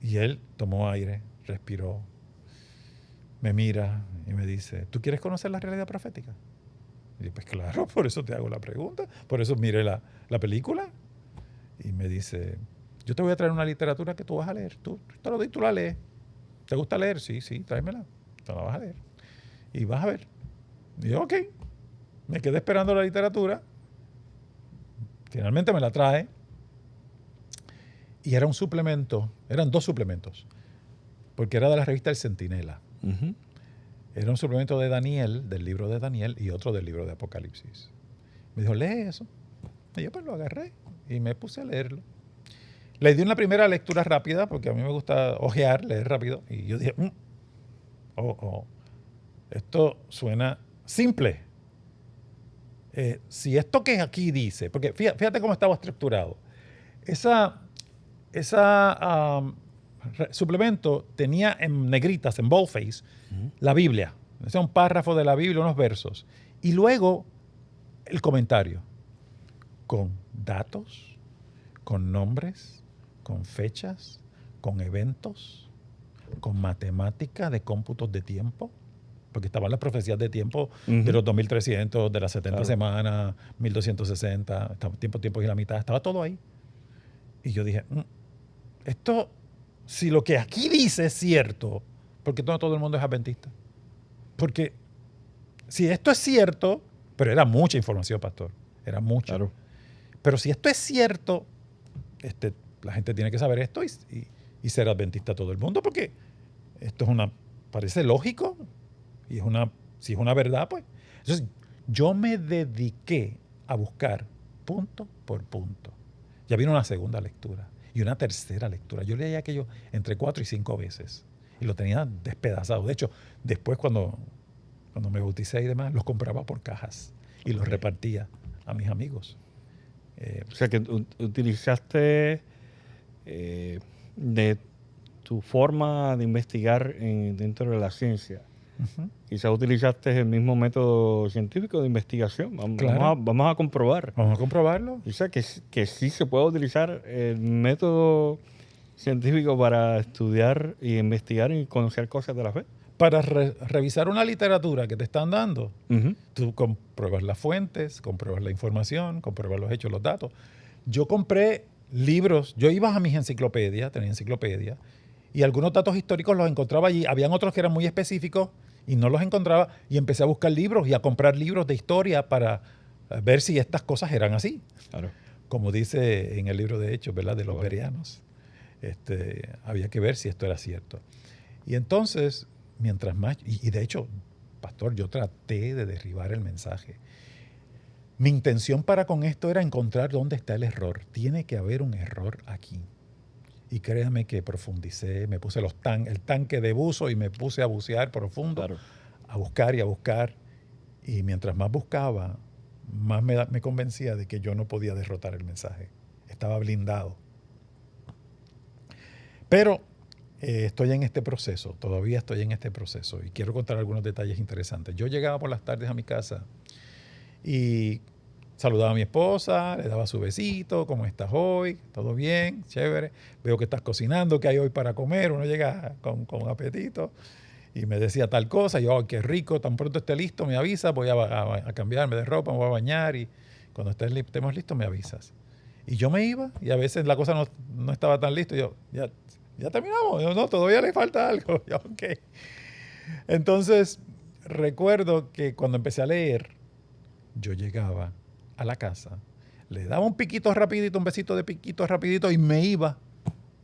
Y él tomó aire, respiró, me mira y me dice, ¿tú quieres conocer la realidad profética? Y yo, pues claro, por eso te hago la pregunta, por eso miré la película. Y me dice, yo te voy a traer una literatura que tú vas a leer, tú te lo doy, tú la lees. ¿Te gusta leer? Sí, tráemela, te la vas a leer. Y vas a ver. Y yo, ok. Me quedé esperando la literatura. Finalmente me la trae. Y era un suplemento, eran 2 suplementos, porque era de la revista El Centinela. Uh-huh. Era un suplemento de Daniel, del libro de Daniel, y otro del libro de Apocalipsis. Me dijo, lee eso. Y yo pues lo agarré y me puse a leerlo. Le di una primera lectura rápida, porque a mí me gusta ojear, leer rápido. Y yo dije, esto suena simple. Si esto que aquí dice, porque fíjate cómo estaba estructurado. Suplemento tenía en negritas, en boldface, la Biblia. O sea, un párrafo de la Biblia, unos versos. Y luego el comentario, con datos, con nombres, con fechas, con eventos, con matemática de cómputos de tiempo, porque estaban las profecías de tiempo de los 2300, de las 70 semanas, 1260, tiempo y la mitad, estaba todo ahí. Y yo dije, esto, si lo que aquí dice es cierto, porque no todo el mundo es adventista. Porque si esto es cierto, pero era mucha información, pastor, era mucha. Claro. Pero si esto es cierto, la gente tiene que saber esto y ser adventista todo el mundo, porque esto parece lógico y si es una verdad, pues. Entonces, yo me dediqué a buscar punto por punto. Ya vino una segunda lectura y una tercera lectura. Yo leía aquello entre 4 y 5 veces y lo tenía despedazado. De hecho, después cuando me bauticé y demás, los compraba por cajas y los repartía a mis amigos. O sea que utilizaste de tu forma de investigar dentro de la ciencia. Uh-huh. Quizás utilizaste el mismo método científico de investigación. Vamos a comprobar. Vamos a comprobarlo. O sea que sí se puede utilizar el método científico para estudiar y investigar y conocer cosas de la fe. Para revisar una literatura que te están dando, tú compruebas las fuentes, compruebas la información, compruebas los hechos, los datos. Yo compré libros, yo iba a mis enciclopedias, tenía enciclopedia, y algunos datos históricos los encontraba allí. Habían otros que eran muy específicos y no los encontraba, y empecé a buscar libros y a comprar libros de historia para ver si estas cosas eran así. Claro. Como dice en el libro de Hechos, ¿verdad? De los bereanos. Había que ver si esto era cierto. Y entonces, mientras más, y de hecho, pastor, yo traté de derribar el mensaje. Mi intención para con esto era encontrar dónde está el error. Tiene que haber un error aquí. Y créame que profundicé, me puse el tanque de buzo y me puse a bucear profundo, claro, a buscar y a buscar. Y mientras más buscaba, más me convencía de que yo no podía derrotar el mensaje. Estaba blindado. Pero estoy en este proceso, todavía estoy en este proceso y quiero contar algunos detalles interesantes. Yo llegaba por las tardes a mi casa y saludaba a mi esposa, le daba su besito, ¿cómo estás hoy? ¿Todo bien? Chévere. Veo que estás cocinando, ¿qué hay hoy para comer? Uno llega con apetito y me decía tal cosa, y yo, oh, qué rico, tan pronto esté listo, me avisa, voy a cambiarme de ropa, me voy a bañar y cuando estemos listos me avisas. Y yo me iba y a veces la cosa no estaba tan lista, yo, ya terminamos, yo, no, todavía le falta algo, yo, ok. Entonces, recuerdo que cuando empecé a leer, yo llegaba a la casa, le daba un piquito rapidito, un besito de piquito rapidito y me iba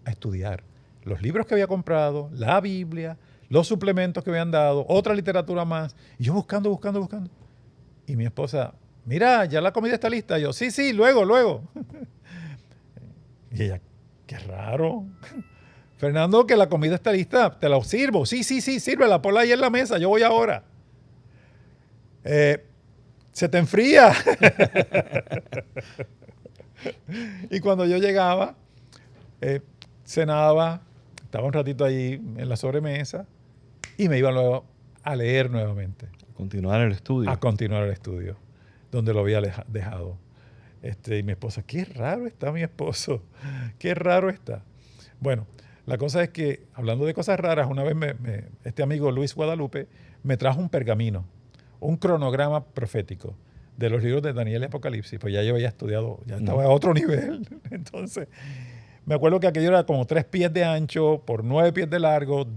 a estudiar los libros que había comprado, la Biblia, los suplementos que me habían dado, otra literatura más, y yo buscando. Y mi esposa, mira, ya la comida está lista. Y yo, sí, luego. Y ella, qué raro. Fernando, que la comida está lista, te la sirvo. Sí, sírvela, ponla ahí en la mesa, yo voy ahora. Se te enfría. Y cuando yo llegaba, cenaba, estaba un ratito ahí en la sobremesa y me iba luego a leer nuevamente. Continuar el estudio. A continuar el estudio, donde lo había dejado. Y mi esposa, qué raro está mi esposo, qué raro está. Bueno, la cosa es que, hablando de cosas raras, una vez este amigo Luis Guadalupe me trajo un pergamino, un cronograma profético de los libros de Daniel y Apocalipsis, pues ya yo había estudiado, ya estaba a otro nivel. Entonces, me acuerdo que aquello era como 3 pies de ancho por 9 pies de largo,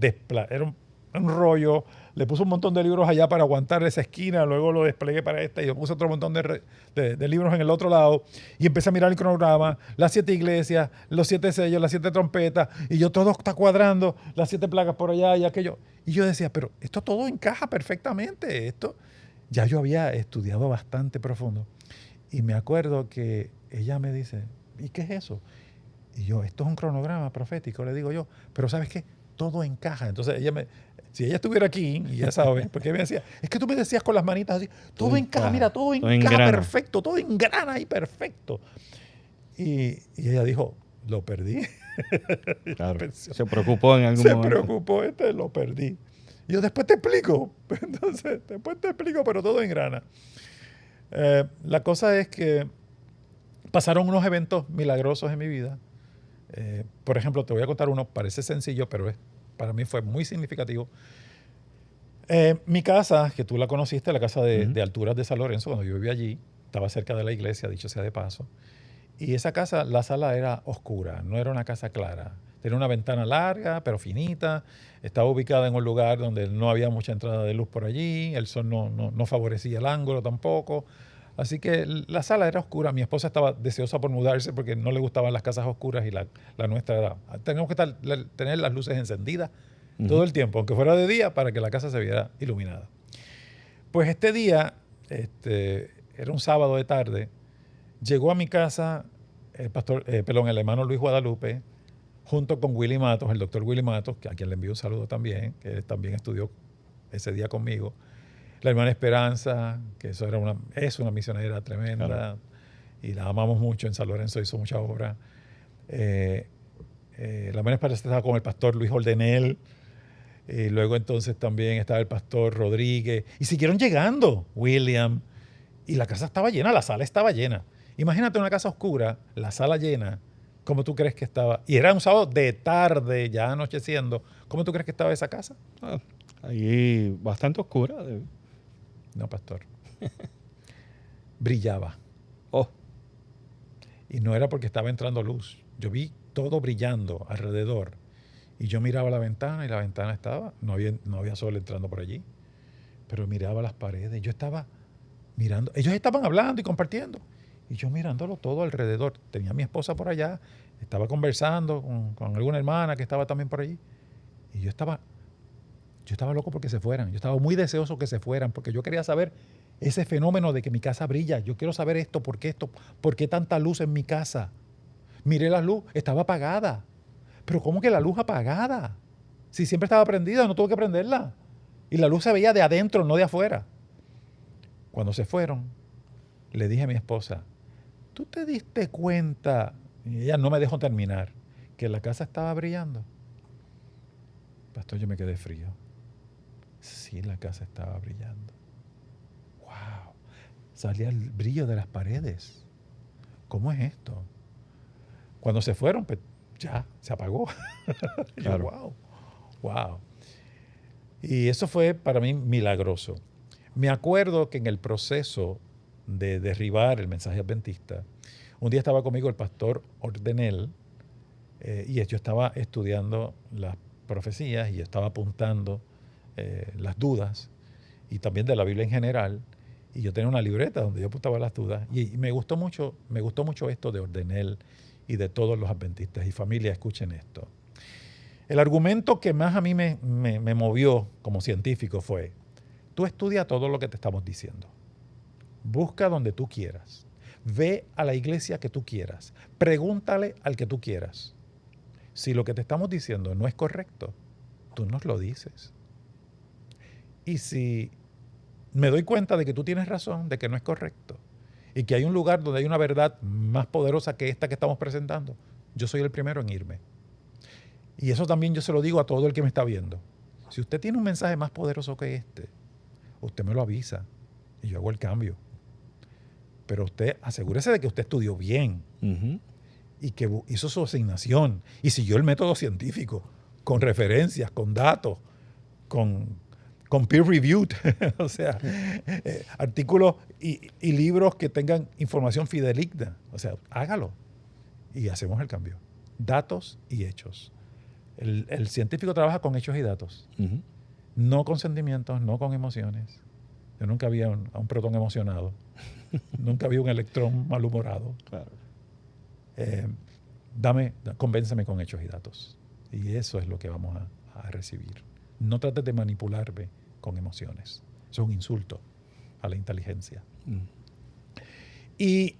era un rollo. Le puse un montón de libros allá para aguantar esa esquina, luego lo desplegué para esta y yo puse otro montón de libros en el otro lado y empecé a mirar el cronograma, las 7 iglesias, los 7 sellos, las 7 trompetas y yo todo está cuadrando, las 7 plagas por allá y aquello. Y yo decía, pero esto todo encaja perfectamente, esto ya yo había estudiado bastante profundo. Y me acuerdo que ella me dice, ¿y qué es eso? Y yo, esto es un cronograma profético, le digo yo, pero ¿sabes qué? Todo encaja. Entonces si ella estuviera aquí, y ya sabes, porque me decía, es que tú me decías con las manitas así, todo encaja, mira, todo encaja perfecto, todo engrana y perfecto. Y ella dijo, lo perdí. Claro, se preocupó en algún momento. Se preocupó, lo perdí. Y yo, después te explico. Entonces, después te explico, pero todo engrana. La cosa es que pasaron unos eventos milagrosos en mi vida. Por ejemplo, te voy a contar uno, parece sencillo, pero para mí fue muy significativo. Mi casa, que tú la conociste, la casa de Alturas de San Lorenzo, cuando yo vivía allí, estaba cerca de la iglesia, dicho sea de paso. Y esa casa, la sala era oscura, no era una casa clara. Tenía una ventana larga, pero finita. Estaba ubicada en un lugar donde no había mucha entrada de luz por allí. El sol no favorecía el ángulo tampoco. Así que la sala era oscura. Mi esposa estaba deseosa por mudarse porque no le gustaban las casas oscuras y la nuestra era... Tenemos que tener las luces encendidas todo el tiempo, aunque fuera de día, para que la casa se viera iluminada. Pues este día, era un sábado de tarde, llegó a mi casa el hermano Luis Guadalupe, junto con Willy Matos, el doctor Willy Matos, a quien le envío un saludo también, que también estudió ese día conmigo. La hermana Esperanza, que es una misionera tremenda, claro, y la amamos mucho. En San Lorenzo hizo mucha obra. La hermana Esperanza estaba con el pastor Luis Ordenel. Y luego entonces también estaba el pastor Rodríguez. Y siguieron llegando, William. Y la casa estaba llena, la sala estaba llena. Imagínate una casa oscura, la sala llena. ¿Cómo tú crees que estaba? Y era un sábado de tarde, ya anocheciendo. ¿Cómo tú crees que estaba esa casa? Ahí bastante oscura. No, pastor. Brillaba. Oh. Y no era porque estaba entrando luz. Yo vi todo brillando alrededor. Y yo miraba la ventana y la ventana estaba, no había sol entrando por allí. Pero miraba las paredes. Yo estaba mirando. Ellos estaban hablando y compartiendo. Y yo mirándolo todo alrededor. Tenía a mi esposa por allá. Estaba conversando con alguna hermana que estaba también por allí. Y yo estaba loco porque se fueran. Yo estaba muy deseoso que se fueran porque yo quería saber ese fenómeno de que mi casa brilla. Yo quiero saber ¿por qué tanta luz en mi casa? Miré la luz, estaba apagada. Pero ¿cómo que la luz apagada? Si siempre estaba prendida, no tuve que prenderla. Y la luz se veía de adentro, no de afuera. Cuando se fueron, le dije a mi esposa, ¿tú te diste cuenta? Y ella no me dejó terminar, que la casa estaba brillando. Pastor, yo me quedé frío. Sí, la casa estaba brillando. ¡Wow! Salía el brillo de las paredes. ¿Cómo es esto? Cuando se fueron, pues ya, se apagó. Claro. Yo, wow. Y eso fue para mí milagroso. Me acuerdo que en el proceso de derribar el mensaje adventista, un día estaba conmigo el pastor Ordenel, y yo estaba estudiando las profecías y estaba apuntando las dudas, y también de la Biblia en general, y yo tenía una libreta donde yo apuntaba las dudas, y me gustó mucho esto de Ordenel y de todos los adventistas. Y familia, escuchen esto. El argumento que más a mí me movió como científico fue: tú estudia todo lo que te estamos diciendo. Busca donde tú quieras. Ve a la iglesia que tú quieras. Pregúntale al que tú quieras. Si lo que te estamos diciendo no es correcto, tú nos lo dices. Y si me doy cuenta de que tú tienes razón, de que no es correcto, y que hay un lugar donde hay una verdad más poderosa que esta que estamos presentando, yo soy el primero en irme. Y eso también yo se lo digo a todo el que me está viendo. Si usted tiene un mensaje más poderoso que este, usted me lo avisa y yo hago el cambio. Pero usted asegúrese de que usted estudió bien y que hizo su asignación y siguió el método científico, con referencias, con datos, con peer reviewed, o sea, artículos y libros que tengan información fidedigna. O sea, hágalo y hacemos el cambio. Datos y hechos. El científico trabaja con hechos y datos, no con sentimientos, no con emociones. Yo nunca vi a un protón emocionado, nunca vi un electrón malhumorado. Claro. Convénceme con hechos y datos. Y eso es lo que vamos a recibir. No trates de manipularme con emociones. Eso es un insulto a la inteligencia. Y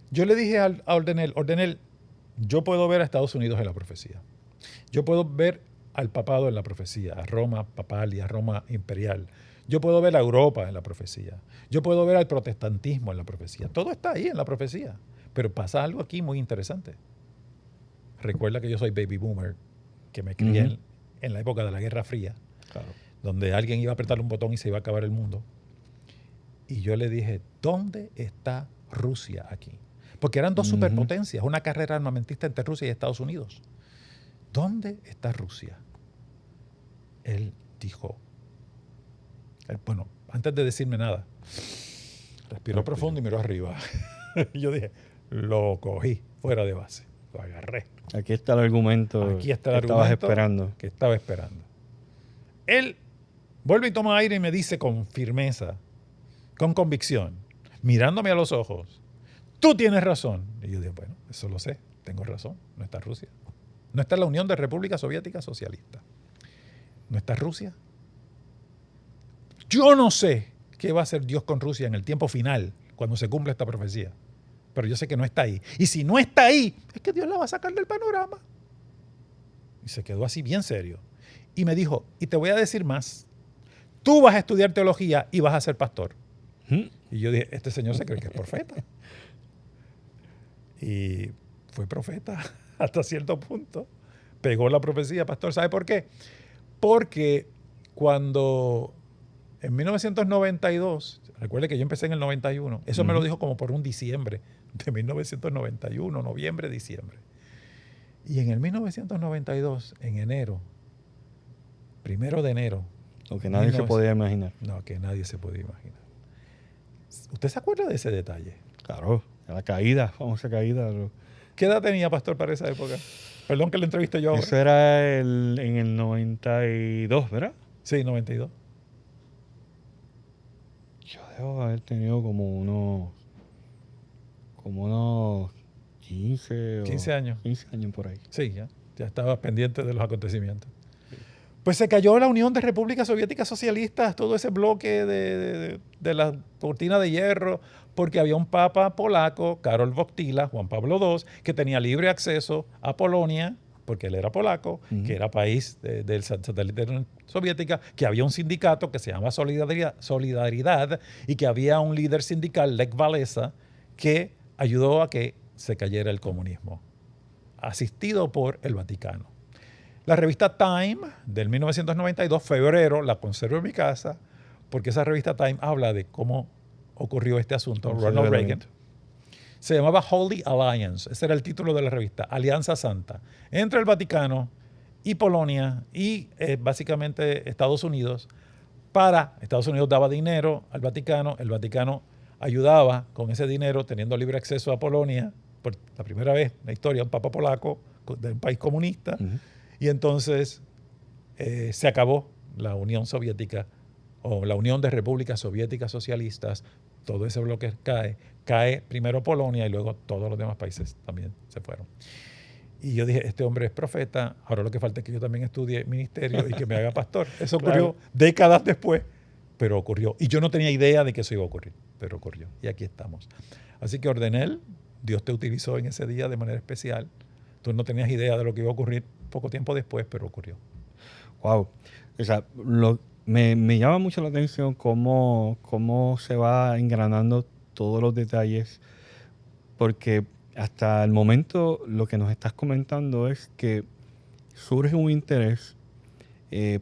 yo le dije a Ordenel, yo puedo ver a Estados Unidos en la profecía. Yo puedo ver al papado en la profecía, a Roma papal y a Roma imperial. Yo puedo ver a Europa en la profecía. Yo puedo ver al protestantismo en la profecía. Todo está ahí en la profecía. Pero pasa algo aquí muy interesante. Recuerda que yo soy baby boomer, que me crié en la época de la Guerra Fría, Claro. donde alguien iba a apretar un botón y se iba a acabar el mundo. Y yo le dije, ¿dónde está Rusia aquí? Porque eran dos superpotencias, una carrera armamentista entre Rusia y Estados Unidos. ¿Dónde está Rusia? Él dijo, bueno, antes de decirme nada, respiró profundo y miró arriba. Y yo dije, lo cogí fuera de base, lo agarré. Aquí está el argumento. Aquí está el que estabas argumento esperando. que estaba esperando. Él vuelve y toma aire y me dice con firmeza, con convicción, mirándome a los ojos, tú tienes razón. Y yo dije, bueno, eso lo sé, tengo razón, no está Rusia. No está la Unión de Repúblicas Soviéticas Socialistas. No está Rusia. Yo no sé qué va a hacer Dios con Rusia en el tiempo final, cuando se cumpla esta profecía. Pero yo sé que no está ahí. Y si no está ahí, es que Dios la va a sacar del panorama. Y se quedó así bien serio. Y me dijo, y te voy a decir más. Tú vas a estudiar teología y vas a ser pastor. Y yo dije, este señor se cree que es profeta. Y fue profeta hasta cierto punto. Pegó la profecía, pastor. ¿Sabe por qué? Porque cuando en 1992, recuerde que yo empecé en el 91, eso me lo dijo como por un diciembre de 1991, noviembre, diciembre. Y en el 1992, en enero, 1 de enero. Lo que nadie se podía imaginar. No, que nadie se podía imaginar. ¿Usted se acuerda de ese detalle? Claro, la caída, famosa caída. ¿Qué edad tenía, pastor, para esa época? Perdón que le entreviste yo ahora. Eso era en el 92, ¿verdad? Sí, 92. Yo debo haber tenido como unos 15 años. 15 años por ahí. Sí, ya estaba pendiente de los acontecimientos. Pues se cayó la Unión de Repúblicas Soviéticas Socialistas, todo ese bloque de la cortina de hierro, porque había un papa polaco, Karol Wojtyła, Juan Pablo II, que tenía libre acceso a Polonia porque él era polaco, que era país del satélite de la Unión Soviética, que había un sindicato que se llama Solidaridad y que había un líder sindical, Lech Walesa, que ayudó a que se cayera el comunismo, asistido por el Vaticano. La revista Time del 1992, febrero, la conservo en mi casa, porque esa revista Time habla de cómo ocurrió este asunto. Ronald Reagan. Se llamaba Holy Alliance, ese era el título de la revista, Alianza Santa, entre el Vaticano y Polonia y básicamente Estados Unidos. Estados Unidos daba dinero al Vaticano, el Vaticano ayudaba con ese dinero, teniendo libre acceso a Polonia, por la primera vez en la historia, un papa polaco de un país comunista, y entonces se acabó la Unión Soviética, o la Unión de Repúblicas Soviéticas Socialistas. Todo ese bloque cae primero Polonia y luego todos los demás países también se fueron. Y yo dije, este hombre es profeta, ahora lo que falta es que yo también estudie ministerio y que me haga pastor. Eso ocurrió décadas después, pero ocurrió. Y yo no tenía idea de que eso iba a ocurrir, pero ocurrió. Y aquí estamos. Así que Ordenel, Dios te utilizó en ese día de manera especial. Tú no tenías idea de lo que iba a ocurrir poco tiempo después, pero ocurrió. Wow. O sea, me llama mucho la atención cómo se va engranando todos los detalles, porque hasta el momento lo que nos estás comentando es que surge un interés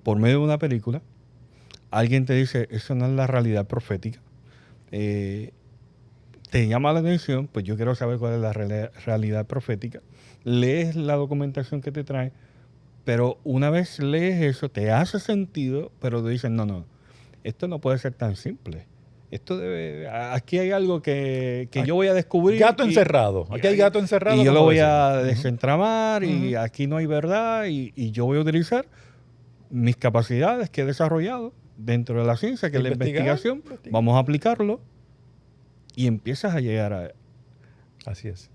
por medio de una película. Alguien te dice, eso no es la realidad profética. Te llama la atención, pues yo quiero saber cuál es la realidad profética. Lees la documentación que te trae, pero una vez lees eso, te hace sentido, pero te dicen, no, esto no puede ser tan simple. Aquí hay algo que yo voy a descubrir. Gato encerrado. Aquí hay gato encerrado. Y yo lo voy a desentramar y aquí no hay verdad y yo voy a utilizar mis capacidades que he desarrollado dentro de la ciencia, que es la investigación. Vamos a aplicarlo y empiezas a llegar a... Así es.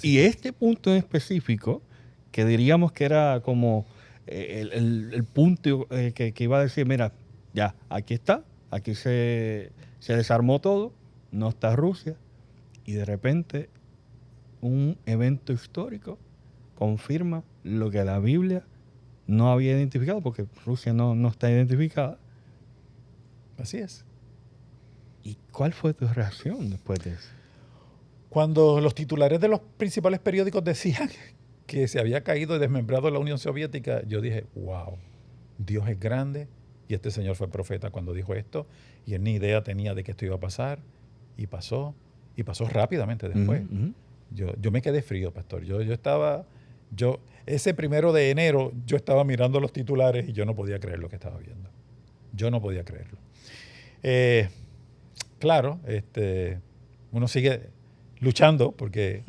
Este punto en específico, que diríamos que era como el punto que iba a decir, mira, ya, aquí está, aquí se desarmó todo, no está Rusia, y de repente un evento histórico confirma lo que la Biblia no había identificado, porque Rusia no está identificada. Así es. ¿Y cuál fue tu reacción después de eso? Cuando los titulares de los principales periódicos decían que se había caído y desmembrado la Unión Soviética, yo dije, wow, Dios es grande y este señor fue profeta cuando dijo esto y él ni idea tenía de que esto iba a pasar y pasó rápidamente después. Yo me quedé frío, pastor. Ese 1 de enero yo estaba mirando los titulares y yo no podía creer lo que estaba viendo. Yo no podía creerlo. Claro, uno sigue luchando porque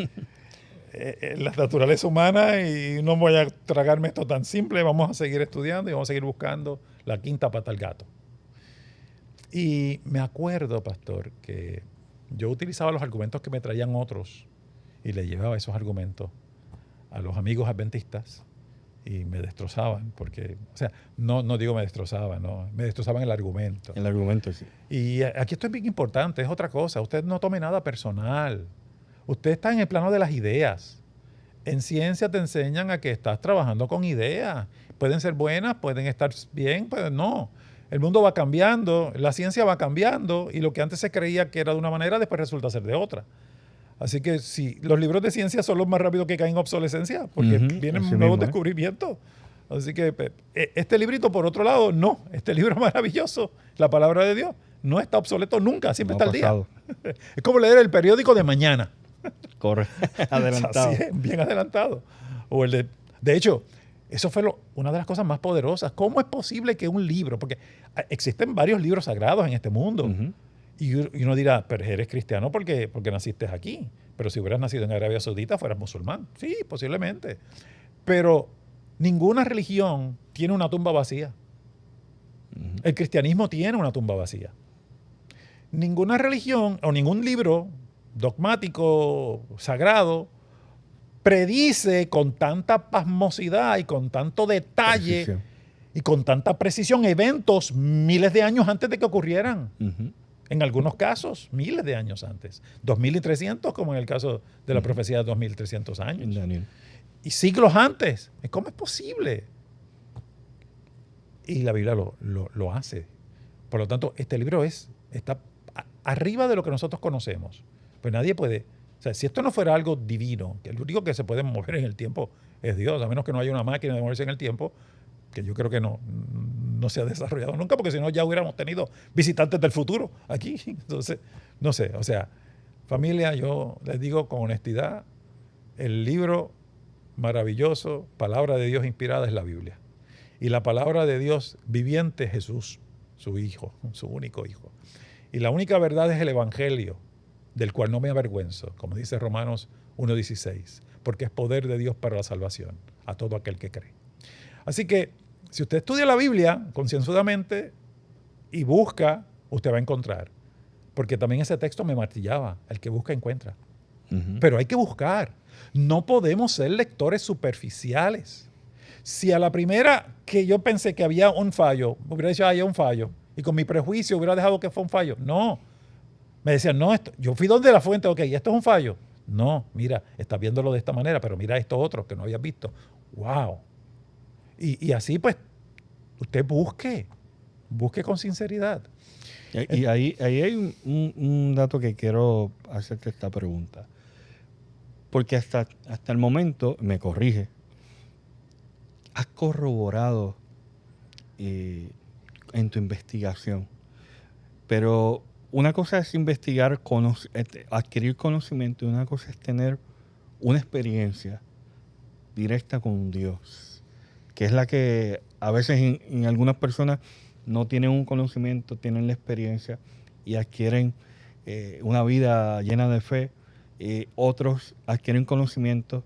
la naturaleza humana y no voy a tragarme esto tan simple, vamos a seguir estudiando y vamos a seguir buscando la quinta pata al gato. Y me acuerdo, pastor, que yo utilizaba los argumentos que me traían otros y le llevaba esos argumentos a los amigos adventistas y me destrozaban, porque, o sea, no digo me destrozaban, no, me destrozaban el argumento. El argumento, sí. Y aquí esto es bien importante, es otra cosa. Usted no tome nada personal. Usted está en el plano de las ideas. En ciencia te enseñan a que estás trabajando con ideas. Pueden ser buenas, pueden estar bien, pueden no. El mundo va cambiando, la ciencia va cambiando y lo que antes se creía que era de una manera, después resulta ser de otra. Así que si los libros de ciencia son los más rápidos que caen en obsolescencia, porque vienen nuevos descubrimientos. Así que este librito, por otro lado, no. Este libro maravilloso, la palabra de Dios, no está obsoleto nunca, siempre está al día. Es como leer el periódico de mañana. Corre, adelantado. Así es, bien adelantado. O el de hecho, eso fue una de las cosas más poderosas. ¿Cómo es posible que un libro, porque existen varios libros sagrados en este mundo, y uno dirá, pero eres cristiano porque naciste aquí, pero si hubieras nacido en Arabia Saudita fueras musulmán. Sí, posiblemente. Pero ninguna religión tiene una tumba vacía. El cristianismo tiene una tumba vacía. Ninguna religión o ningún libro dogmático, sagrado, predice con tanta pasmosidad y con tanto detalle y con tanta precisión eventos miles de años antes de que ocurrieran. En algunos casos, miles de años antes. 2300, como en el caso de la profecía de 2300 años. y siglos antes. ¿Cómo es posible? Y la Biblia lo hace. Por lo tanto, este libro está arriba de lo que nosotros conocemos. Pues nadie puede... O sea, si esto no fuera algo divino, que el único que se puede mover en el tiempo es Dios, a menos que no haya una máquina de moverse en el tiempo, que yo creo que no se ha desarrollado nunca, porque si no ya hubiéramos tenido visitantes del futuro aquí. Entonces, no sé, o sea, familia, yo les digo con honestidad, el libro maravilloso, palabra de Dios inspirada, es la Biblia. Y la palabra de Dios viviente es Jesús, su Hijo, su único Hijo. Y la única verdad es el Evangelio, del cual no me avergüenzo, como dice Romanos 1:16, porque es poder de Dios para la salvación a todo aquel que cree. Así que, si usted estudia la Biblia concienzudamente y busca, usted va a encontrar. Porque también ese texto me martillaba, el que busca encuentra. Pero hay que buscar. No podemos ser lectores superficiales. Si a la primera que yo pensé que había un fallo, me hubiera dicho, hay un fallo, y con mi prejuicio hubiera dejado que fue un fallo. No. Me decían, no, yo fui donde la fuente, ok, ¿esto es un fallo? No, mira, estás viéndolo de esta manera, pero mira esto otro que no habías visto. ¡Wow! Y así pues, usted busque con sinceridad. Y ahí hay un dato que quiero hacerte esta pregunta. Porque hasta el momento, me corrige, has corroborado en tu investigación. Pero una cosa es investigar, adquirir conocimiento, y una cosa es tener una experiencia directa con Dios, que es la que a veces en algunas personas no tienen un conocimiento, tienen la experiencia y adquieren una vida llena de fe. Otros adquieren conocimiento,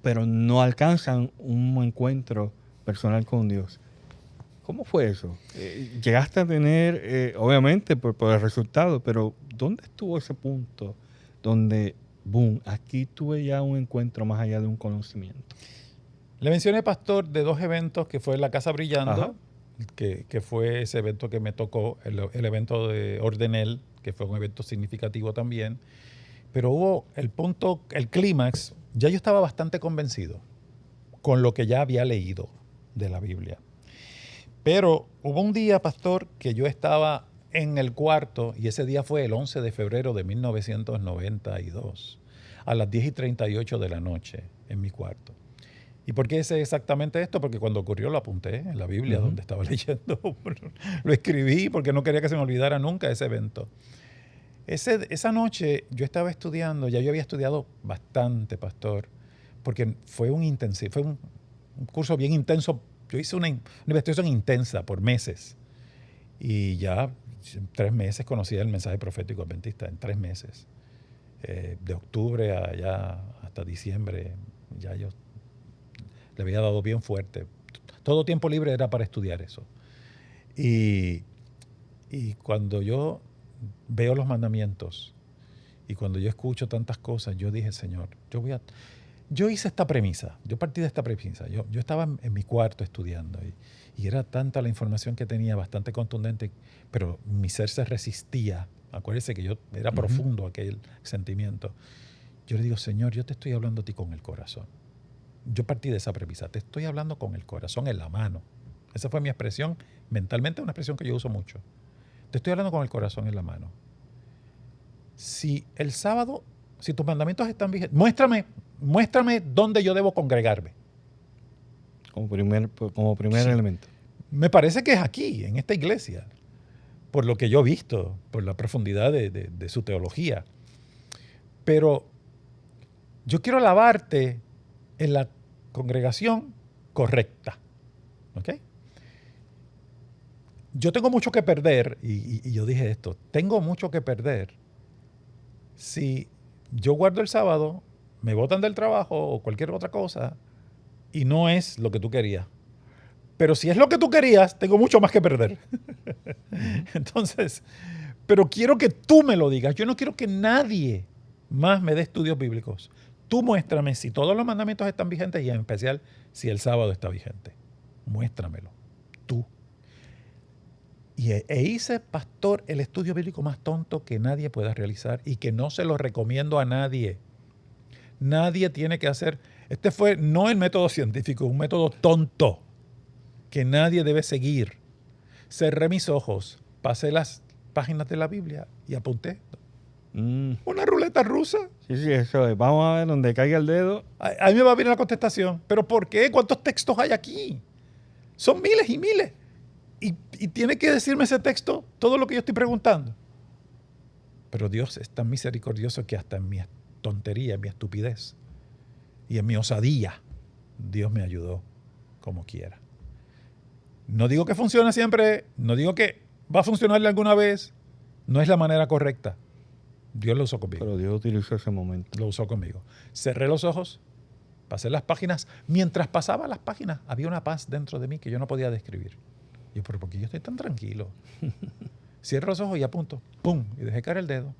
pero no alcanzan un encuentro personal con Dios. ¿Cómo fue eso? Llegaste a tener, obviamente, por el resultado, pero ¿dónde estuvo ese punto donde, boom, aquí tuve ya un encuentro más allá de un conocimiento? Le mencioné, pastor, de 2 eventos, que fue la Casa Brillando, que fue ese evento que me tocó, el evento de Ordenel, que fue un evento significativo también. Pero hubo el punto, el clímax, ya yo estaba bastante convencido con lo que ya había leído de la Biblia. Pero hubo un día, pastor, que yo estaba en el cuarto, y ese día fue el 11 de febrero de 1992, a las 10:38 de la noche, en mi cuarto. ¿Y por qué sé exactamente esto? Porque cuando ocurrió lo apunté en la Biblia donde estaba leyendo. Lo escribí porque no quería que se me olvidara nunca ese evento. Esa noche yo estaba estudiando, ya yo había estudiado bastante, pastor, porque fue un curso bien intenso. Yo hice una investigación intensa por meses. Y ya en 3 meses conocía el mensaje profético adventista, en 3 meses. De octubre allá hasta diciembre, ya yo le había dado bien fuerte. Todo tiempo libre era para estudiar eso. Y cuando yo veo los mandamientos y cuando yo escucho tantas cosas, yo dije, Señor, yo hice esta premisa, yo partí de esta premisa. Yo estaba en mi cuarto estudiando y era tanta la información que tenía, bastante contundente, pero mi ser se resistía. Acuérdese que yo era profundo aquel sentimiento. Yo le digo, Señor, yo te estoy hablando a ti con el corazón. Yo partí de esa premisa, te estoy hablando con el corazón en la mano. Esa fue mi expresión, mentalmente una expresión que yo uso mucho. Te estoy hablando con el corazón en la mano. Si el sábado, si tus mandamientos están vigentes, muéstrame dónde yo debo congregarme. Como primer elemento. Me parece que es aquí, en esta iglesia, por lo que yo he visto, por la profundidad de su teología. Pero yo quiero alabarte en la congregación correcta. ¿Ok? Yo tengo mucho que perder, y yo dije esto, tengo mucho que perder si yo guardo el sábado, me botan del trabajo o cualquier otra cosa y no es lo que tú querías. Pero si es lo que tú querías, tengo mucho más que perder. Entonces, pero quiero que tú me lo digas. Yo no quiero que nadie más me dé estudios bíblicos. Tú muéstrame si todos los mandamientos están vigentes y en especial si el sábado está vigente. Muéstramelo. Tú. E hice, pastor, el estudio bíblico más tonto que nadie pueda realizar y que no se lo recomiendo a nadie. Nadie tiene que hacer Este fue no el método científico, un método tonto que nadie debe seguir. Cerré mis ojos, pasé las páginas de la Biblia y apunté. Una ruleta rusa. Sí, eso es. Vamos a ver donde caiga el dedo. Ahí me va a venir la contestación. ¿Pero por qué? ¿Cuántos textos hay aquí? Son miles y miles. Y tiene que decirme ese texto todo lo que yo estoy preguntando. Pero Dios es tan misericordioso que hasta en mi tontería, en mi estupidez y en mi osadía, Dios me ayudó como quiera. No digo que funcione siempre, no digo que va a funcionarle alguna vez. No es la manera correcta. Dios lo usó conmigo. Pero Dios utilizó ese momento. Lo usó conmigo. Cerré los ojos, pasé las páginas. Mientras pasaba las páginas, había una paz dentro de mí que yo no podía describir. Yo, ¿pero por qué yo estoy tan tranquilo? Cierro los ojos y apunto. ¡Pum! Y dejé caer el dedo.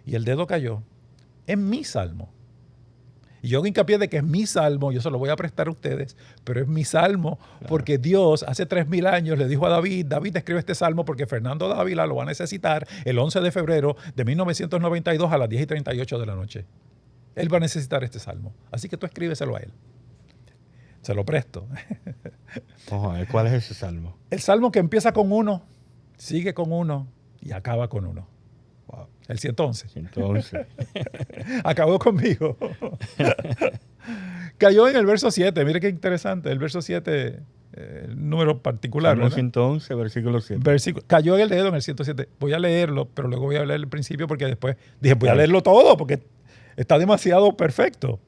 Y el dedo cayó en mi salmo. Y yo hago hincapié de que es mi salmo, yo se lo voy a prestar a ustedes, pero es mi salmo porque Dios hace 3,000 años le dijo a David, David escribe este salmo porque Fernando Dávila lo va a necesitar el 11 de febrero de 1992 a las 10:38 de la noche. Él va a necesitar este salmo. Así que tú escríbeselo a él. Se lo presto. Vamos a ver, ¿cuál es ese salmo? El salmo que empieza con 1, sigue con 1 y acaba con 1. Wow. El 111. 111. Acabó conmigo. Cayó en el verso 7. Mire qué interesante. El verso 7, número particular. Salmo 111, versículo 7. Cayó en el dedo en el 107. Voy a leerlo, pero luego voy a leer el principio porque después dije, voy a leerlo todo porque está demasiado perfecto.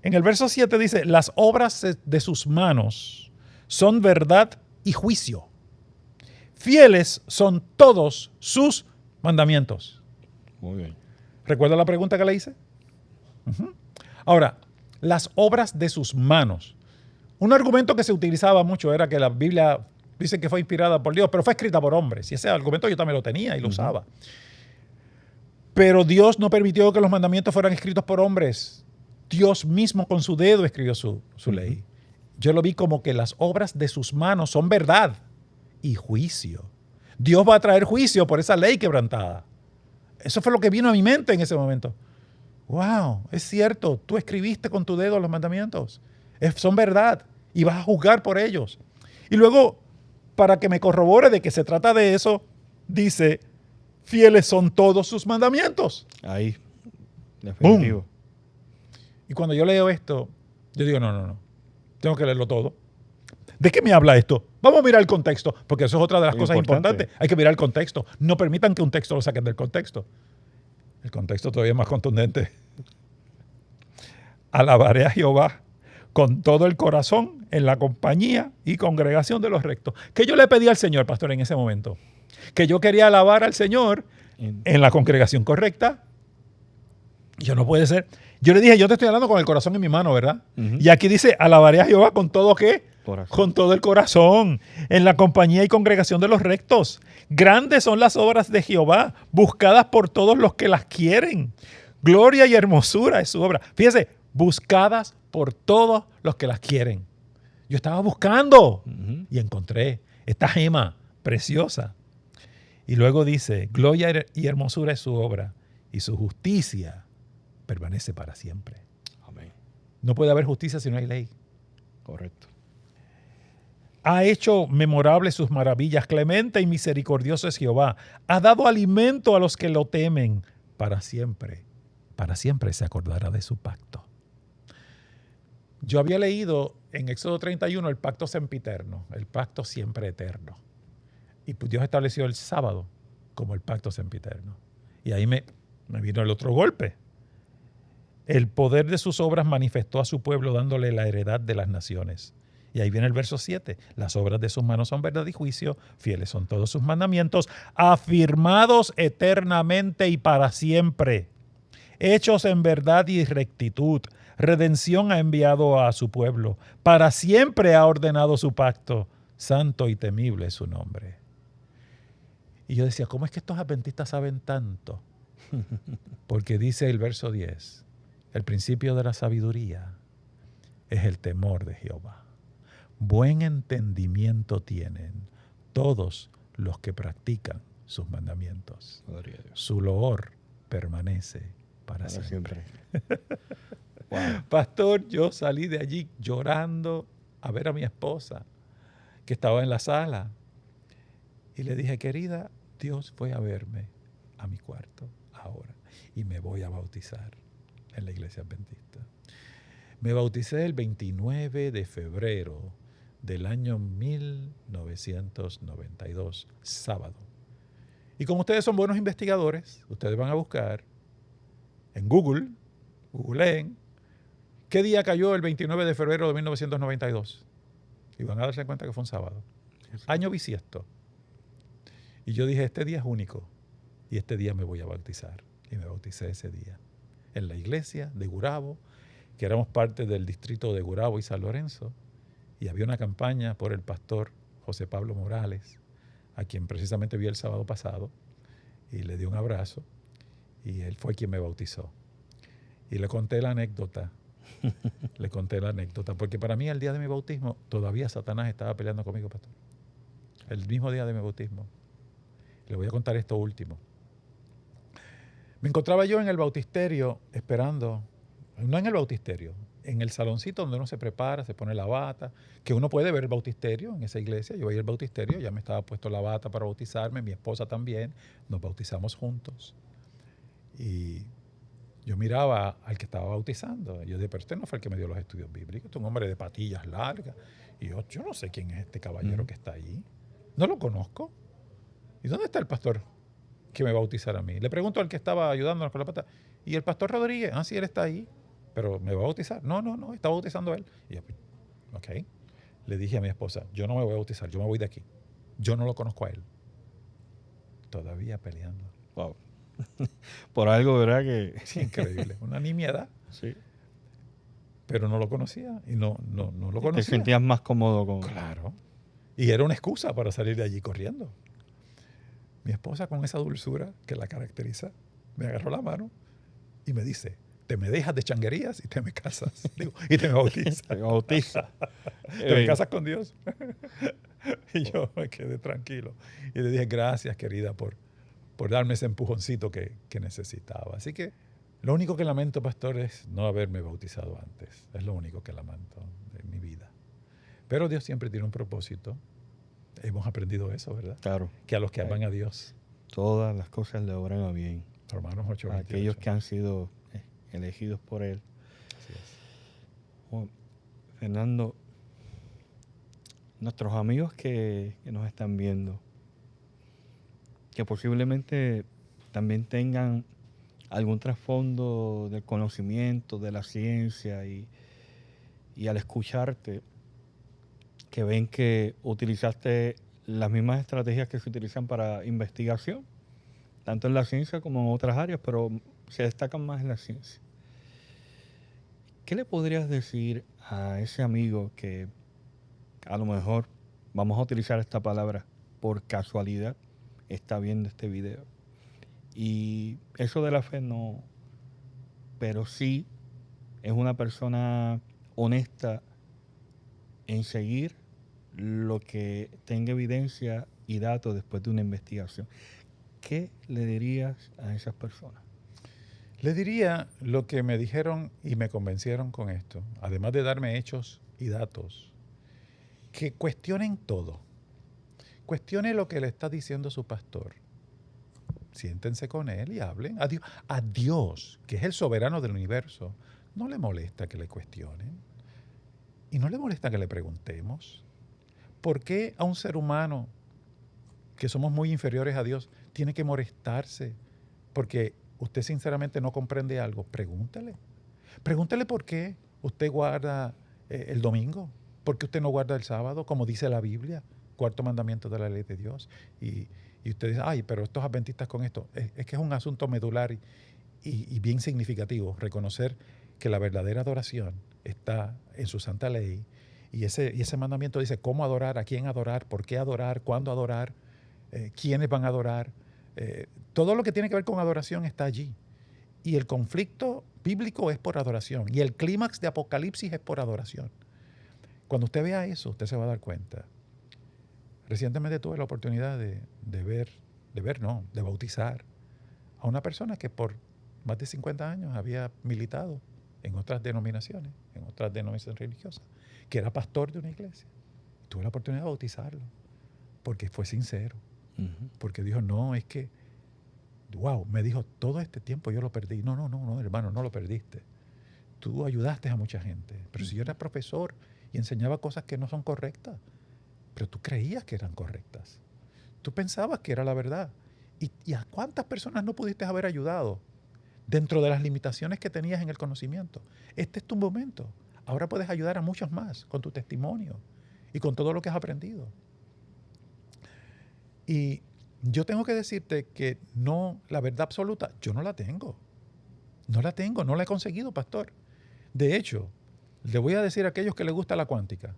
En el verso 7 dice, las obras de sus manos son verdad y juicio. Fieles son todos sus mandamientos. Muy bien. ¿Recuerda la pregunta que le hice? Ahora, las obras de sus manos. Un argumento que se utilizaba mucho era que la Biblia dice que fue inspirada por Dios, pero fue escrita por hombres. Y ese argumento yo también lo tenía y lo usaba. Pero Dios no permitió que los mandamientos fueran escritos por hombres. Dios mismo con su dedo escribió su ley. Yo lo vi como que las obras de sus manos son verdad y juicio. Dios va a traer juicio por esa ley quebrantada. Eso fue lo que vino a mi mente en ese momento. Wow, es cierto, tú escribiste con tu dedo los mandamientos. Son verdad y vas a juzgar por ellos. Y luego, para que me corrobore de que se trata de eso, dice, fieles son todos sus mandamientos. Ahí, definitivo. ¡Bum! Y cuando yo leo esto, yo digo, no, tengo que leerlo todo. ¿De qué me habla esto? Vamos a mirar el contexto, porque eso es otra de las cosas importantes. Hay que mirar el contexto. No permitan que un texto lo saquen del contexto. El contexto todavía es más contundente. Alabaré a Jehová con todo el corazón en la compañía y congregación de los rectos. ¿Qué yo le pedí al Señor, pastor, en ese momento? Que yo quería alabar al Señor en la congregación correcta. Yo no puede ser. Yo le dije, yo te estoy hablando con el corazón en mi mano, ¿verdad? Y aquí dice, alabaré a Jehová con todo ¿qué? Corazón. Con todo el corazón, en la compañía y congregación de los rectos. Grandes son las obras de Jehová, buscadas por todos los que las quieren. Gloria y hermosura es su obra. Fíjese, buscadas por todos los que las quieren. Yo estaba buscando y encontré esta gema preciosa. Y luego dice, gloria y hermosura es su obra y su justicia permanece para siempre. Amén. No puede haber justicia si no hay ley. Correcto. Ha hecho memorables sus maravillas. Clemente y misericordioso es Jehová. Ha dado alimento a los que lo temen. Para siempre se acordará de su pacto. Yo había leído en Éxodo 31 el pacto sempiterno, el pacto siempre eterno. Y pues Dios estableció el sábado como el pacto sempiterno. Y ahí me vino el otro golpe. El poder de sus obras manifestó a su pueblo dándole la heredad de las naciones. Y ahí viene el verso 7. Las obras de sus manos son verdad y juicio, fieles son todos sus mandamientos, afirmados eternamente y para siempre, hechos en verdad y rectitud. Redención ha enviado a su pueblo, para siempre ha ordenado su pacto, santo y temible es su nombre. Y yo decía, ¿cómo es que estos adventistas saben tanto? Porque dice el verso 10, el principio de la sabiduría es el temor de Jehová. Buen entendimiento tienen todos los que practican sus mandamientos. Su loor permanece para siempre. Wow. Pastor, yo salí de allí llorando a ver a mi esposa, que estaba en la sala. Y le dije, querida, Dios fue a verme a mi cuarto ahora y me voy a bautizar en la iglesia adventista. Me bauticé el 29 de febrero del año 1992, sábado. Y como ustedes son buenos investigadores, ustedes van a buscar en Google, googleen, ¿qué día cayó el 29 de febrero de 1992? Y van a darse cuenta que fue un sábado. Año bisiesto. Y yo dije, este día es único y este día me voy a bautizar. Y me bauticé ese día en la iglesia de Gurabo, que éramos parte del distrito de Gurabo y San Lorenzo, y había una campaña por el pastor José Pablo Morales, a quien precisamente vi el sábado pasado, y le di un abrazo, y él fue quien me bautizó. Y le conté la anécdota, porque para mí el día de mi bautismo todavía Satanás estaba peleando conmigo, pastor. El mismo día de mi bautismo. Le voy a contar esto último. Me encontraba yo en el bautisterio esperando, no en el bautisterio, en el saloncito donde uno se prepara, se pone la bata, que uno puede ver el bautisterio en esa iglesia. Yo veía el bautisterio, ya me estaba puesto la bata para bautizarme, mi esposa también, nos bautizamos juntos. Y yo miraba al que estaba bautizando. Y yo dije, pero este no fue el que me dio los estudios bíblicos, este es un hombre de patillas largas. Y yo no sé quién es este caballero que está ahí. No lo conozco. ¿Y dónde está el pastor que me bautizara a mí? Le pregunto al que estaba ayudándonos con la pata. ¿Y el pastor Rodríguez? Ah, sí, él está ahí. ¿Pero me va a bautizar? No, está bautizando él. Y yo, ok. Le dije a mi esposa, yo no me voy a bautizar, yo me voy de aquí. Yo no lo conozco a él. Todavía peleando. Wow. Por algo, ¿verdad? Que Sí, increíble. Una nimiedad. sí. Pero no lo conocía y no lo Te conocía. sentías más cómodo con... Claro. Y era una excusa para salir de allí corriendo. Mi esposa, con esa dulzura que la caracteriza, me agarró la mano y me dice, te me dejas de changuerías y te me casas. Digo, y te me bautizas. Te bautiza. Te me casas con Dios. Y yo me quedé tranquilo. Y le dije, gracias, querida, por darme ese empujoncito que necesitaba. Así que lo único que lamento, pastor, es no haberme bautizado antes. Es lo único que lamento en mi vida. Pero Dios siempre tiene un propósito. Hemos aprendido eso, ¿verdad? Claro. Que a los que aman a Dios. Todas las cosas le obran a bien. Romanos 8:28. A aquellos que han sido elegidos por Él. Así es. Bueno, Fernando, nuestros amigos que nos están viendo, que posiblemente también tengan algún trasfondo del conocimiento, de la ciencia y al escucharte, que ven que utilizaste las mismas estrategias que se utilizan para investigación, tanto en la ciencia como en otras áreas, pero se destacan más en la ciencia. ¿Qué le podrías decir a ese amigo que a lo mejor, vamos a utilizar esta palabra, por casualidad está viendo este video? Y eso de la fe no, pero sí es una persona honesta en seguir lo que tenga evidencia y datos después de una investigación. ¿Qué le dirías a esas personas? Le diría lo que me dijeron y me convencieron con esto, además de darme hechos y datos, que cuestionen todo. Cuestione lo que le está diciendo su pastor. Siéntense con él y hablen. A Dios, que es el soberano del universo, no le molesta que le cuestionen. Y no le molesta que le preguntemos. ¿Por qué a un ser humano, que somos muy inferiores a Dios, tiene que molestarse? Porque usted sinceramente no comprende algo. Pregúntele. Pregúntele por qué usted guarda el domingo. ¿Por qué usted no guarda el sábado, como dice la Biblia? Cuarto mandamiento de la ley de Dios. Y usted dice, ay, pero estos adventistas con esto. Es que es un asunto medular y bien significativo. Reconocer que la verdadera adoración está en su santa ley. Y ese mandamiento dice cómo adorar, a quién adorar, por qué adorar, cuándo adorar, quiénes van a adorar. Todo lo que tiene que ver con adoración está allí. Y el conflicto bíblico es por adoración. Y el clímax de Apocalipsis es por adoración. Cuando usted vea eso, usted se va a dar cuenta. Recientemente tuve la oportunidad de bautizar a una persona que por más de 50 años había militado en otras denominaciones religiosas, que era pastor de una iglesia. Tuve la oportunidad de bautizarlo, porque fue sincero. Porque dijo, no, es que, wow, me dijo, todo este tiempo yo lo perdí. No, hermano, no lo perdiste. Tú ayudaste a mucha gente. Pero si yo era profesor y enseñaba cosas que no son correctas, pero tú creías que eran correctas. Tú pensabas que era la verdad. ¿Y a cuántas personas no pudiste haber ayudado dentro de las limitaciones que tenías en el conocimiento? Este es tu momento. Ahora puedes ayudar a muchos más con tu testimonio y con todo lo que has aprendido. Y yo tengo que decirte que no, la verdad absoluta, yo no la tengo. No la he conseguido, pastor. De hecho, le voy a decir a aquellos que les gusta la cuántica.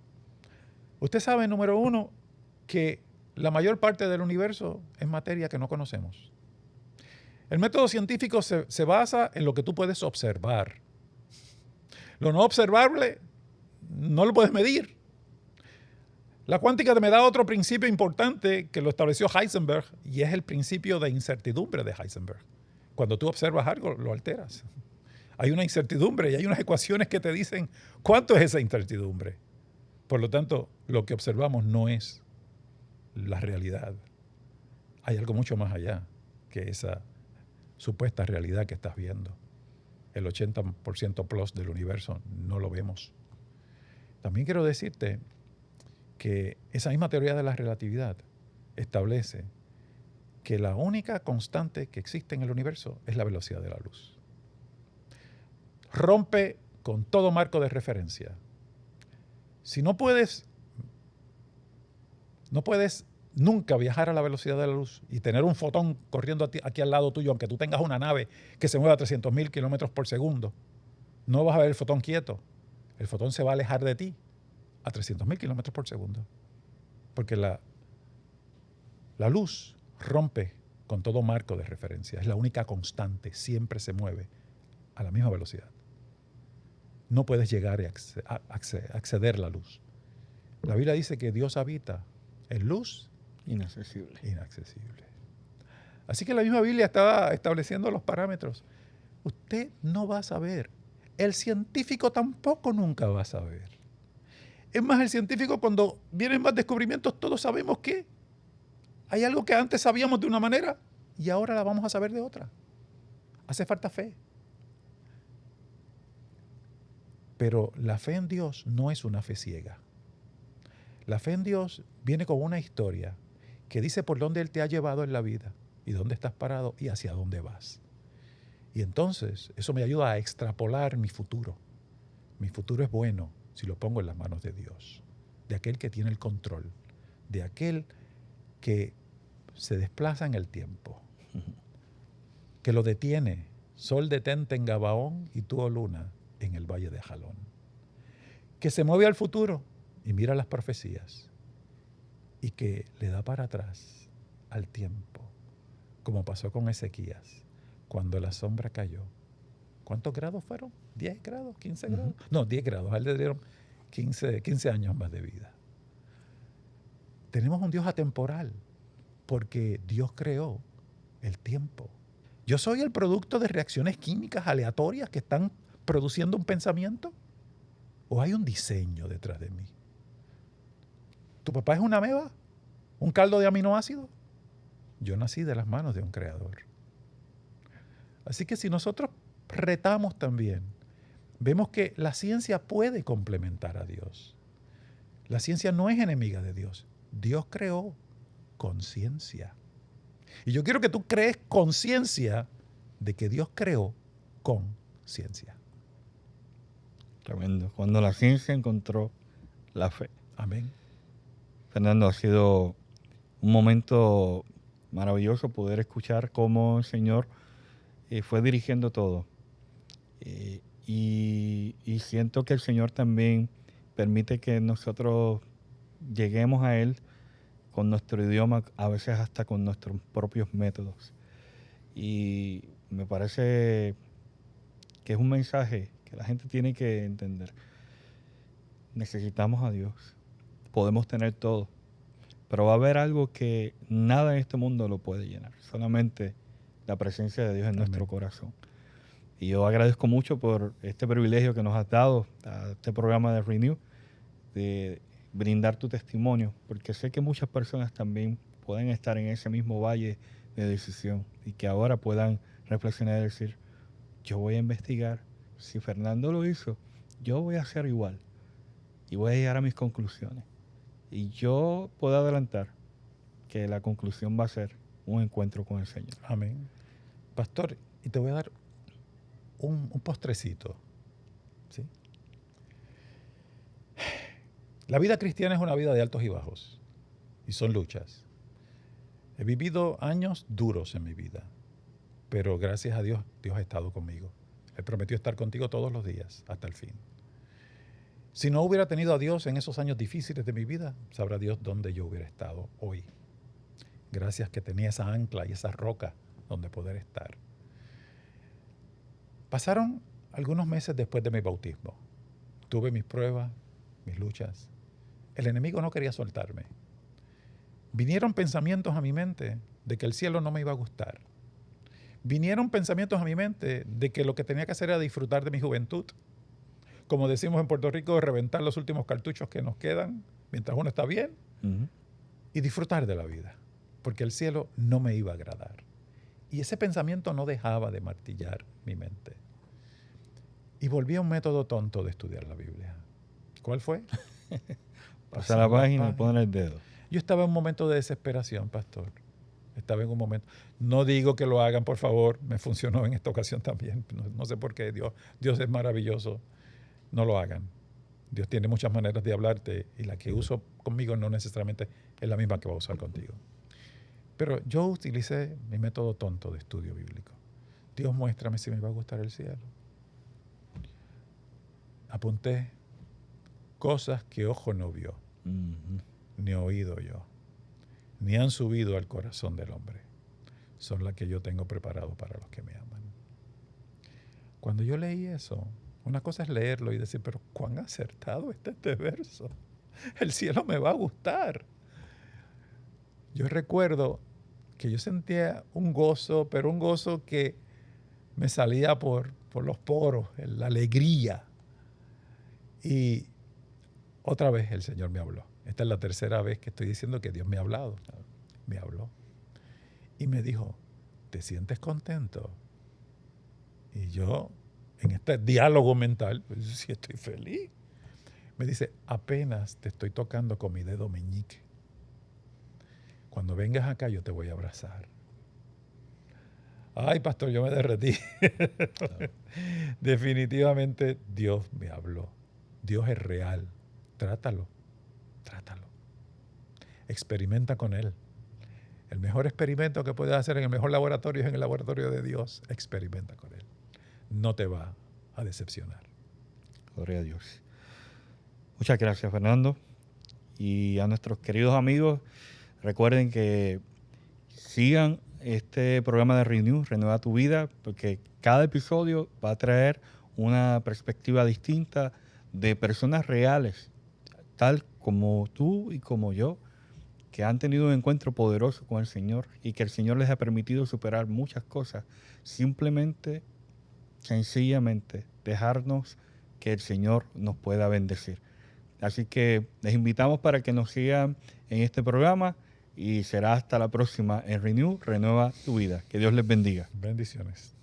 Usted sabe, número uno, que la mayor parte del universo es materia que no conocemos. El método científico se basa en lo que tú puedes observar. Lo no observable no lo puedes medir. La cuántica me da otro principio importante que lo estableció Heisenberg, y es el principio de incertidumbre de Heisenberg. Cuando tú observas algo, lo alteras. Hay una incertidumbre y hay unas ecuaciones que te dicen cuánto es esa incertidumbre. Por lo tanto, lo que observamos no es la realidad. Hay algo mucho más allá que esa supuesta realidad que estás viendo. El 80% plus del universo no lo vemos. También quiero decirte que esa misma teoría de la relatividad establece que la única constante que existe en el universo es la velocidad de la luz. Rompe con todo marco de referencia. Si no puedes nunca viajar a la velocidad de la luz y tener un fotón corriendo aquí al lado tuyo, aunque tú tengas una nave que se mueva a 300.000 kilómetros por segundo, no vas a ver el fotón quieto. El fotón se va a alejar de ti a 300.000 kilómetros por segundo. Porque la luz rompe con todo marco de referencia. Es la única constante. Siempre se mueve a la misma velocidad. No puedes llegar a acceder a la luz. La Biblia dice que Dios habita en luz inaccesible. Así que la misma Biblia estaba estableciendo los parámetros. Usted no va a saber. El científico tampoco nunca va a saber. Es más, el científico, cuando vienen más descubrimientos, todos sabemos que hay algo que antes sabíamos de una manera y ahora la vamos a saber de otra. Hace falta fe. Pero la fe en Dios no es una fe ciega. La fe en Dios viene con una historia que dice por dónde Él te ha llevado en la vida y dónde estás parado y hacia dónde vas. Y entonces eso me ayuda a extrapolar mi futuro. Mi futuro es bueno si lo pongo en las manos de Dios, de aquel que tiene el control, de aquel que se desplaza en el tiempo, que lo detiene. Sol detente en Gabaón y tú, oh luna, en el valle de Jalón. Que se mueve al futuro y mira las profecías y que le da para atrás al tiempo, como pasó con Ezequías, cuando la sombra cayó. ¿Cuántos grados fueron? ¿10 grados? ¿15 grados? No, 10 grados. A él le dieron 15 años más de vida. Tenemos un Dios atemporal porque Dios creó el tiempo. ¿Yo soy el producto de reacciones químicas aleatorias que están produciendo un pensamiento? ¿O hay un diseño detrás de mí? ¿Tu papá es una ameba? ¿Un caldo de aminoácidos? Yo nací de las manos de un creador. Así que si nosotros retamos también, vemos que la ciencia puede complementar a Dios. La ciencia no es enemiga de Dios. Dios creó conciencia. Y yo quiero que tú crees conciencia de que Dios creó con ciencia. Tremendo. Cuando la ciencia encontró la fe. Amén. Fernando, ha sido un momento maravilloso poder escuchar cómo el Señor fue dirigiendo todo. Y siento que el Señor también permite que nosotros lleguemos a Él con nuestro idioma, a veces hasta con nuestros propios métodos. Y me parece que es un mensaje que la gente tiene que entender. Necesitamos a Dios. Podemos tener todo. Pero va a haber algo que nada en este mundo lo puede llenar. Solamente la presencia de Dios en nuestro corazón. Y yo agradezco mucho por este privilegio que nos has dado a este programa de Renew, de brindar tu testimonio, porque sé que muchas personas también pueden estar en ese mismo valle de decisión y que ahora puedan reflexionar y decir, yo voy a investigar, si Fernando lo hizo, yo voy a hacer igual y voy a llegar a mis conclusiones. Y yo puedo adelantar que la conclusión va a ser un encuentro con el Señor. Amén. Pastor, y te voy a dar un postrecito. ¿Sí? La vida cristiana es una vida de altos y bajos, y son luchas. He vivido años duros en mi vida, pero gracias a Dios, Dios ha estado conmigo. Él prometió estar contigo todos los días, hasta el fin. Si no hubiera tenido a Dios en esos años difíciles de mi vida, sabrá Dios dónde yo hubiera estado hoy. Gracias que tenía esa ancla y esa roca donde poder estar. Pasaron algunos meses después de mi bautismo. Tuve mis pruebas, mis luchas. El enemigo no quería soltarme. Vinieron pensamientos a mi mente de que el cielo no me iba a gustar. Vinieron pensamientos a mi mente de que lo que tenía que hacer era disfrutar de mi juventud. Como decimos en Puerto Rico, reventar los últimos cartuchos que nos quedan mientras uno está bien y disfrutar de la vida, porque el cielo no me iba a agradar. Y ese pensamiento no dejaba de martillar mi mente. Y volví a un método tonto de estudiar la Biblia. ¿Cuál fue? Pasa la página y pon el dedo. Yo estaba en un momento de desesperación, pastor. Estaba en un momento. No digo que lo hagan, por favor. Me funcionó en esta ocasión también. No sé por qué. Dios es maravilloso. No lo hagan. Dios tiene muchas maneras de hablarte y la que uso conmigo no necesariamente es la misma que va a usar contigo. Pero yo utilicé mi método tonto de estudio bíblico. Dios, muéstrame si me va a gustar el cielo. Apunté cosas que ojo no vio, ni oído yo, ni han subido al corazón del hombre. Son las que yo tengo preparado para los que me aman. Cuando yo leí eso, una cosa es leerlo y decir, pero cuán acertado está este verso. El cielo me va a gustar. Yo recuerdo que yo sentía un gozo, pero un gozo que me salía por los poros, la alegría. Y otra vez el Señor me habló. Esta es la tercera vez que estoy diciendo que Dios me ha hablado. Me habló. Y me dijo, ¿te sientes contento? Y yo, en este diálogo mental, pues sí estoy feliz. Me dice, apenas te estoy tocando con mi dedo meñique. Cuando vengas acá yo te voy a abrazar. Ay, pastor, yo me derretí. Definitivamente Dios me habló. Dios es real. Trátalo. Trátalo. Experimenta con Él. El mejor experimento que puedes hacer en el mejor laboratorio es en el laboratorio de Dios. Experimenta con Él. No te va a decepcionar. Gloria a Dios. Muchas gracias, Fernando. Y a nuestros queridos amigos, recuerden que sigan este programa de Renew, Renueva tu Vida, porque cada episodio va a traer una perspectiva distinta de personas reales, tal como tú y como yo, que han tenido un encuentro poderoso con el Señor y que el Señor les ha permitido superar muchas cosas. Simplemente, sencillamente, dejarnos que el Señor nos pueda bendecir. Así que les invitamos para que nos sigan en este programa y será hasta la próxima en Renew, Renueva tu Vida. Que Dios les bendiga. Bendiciones.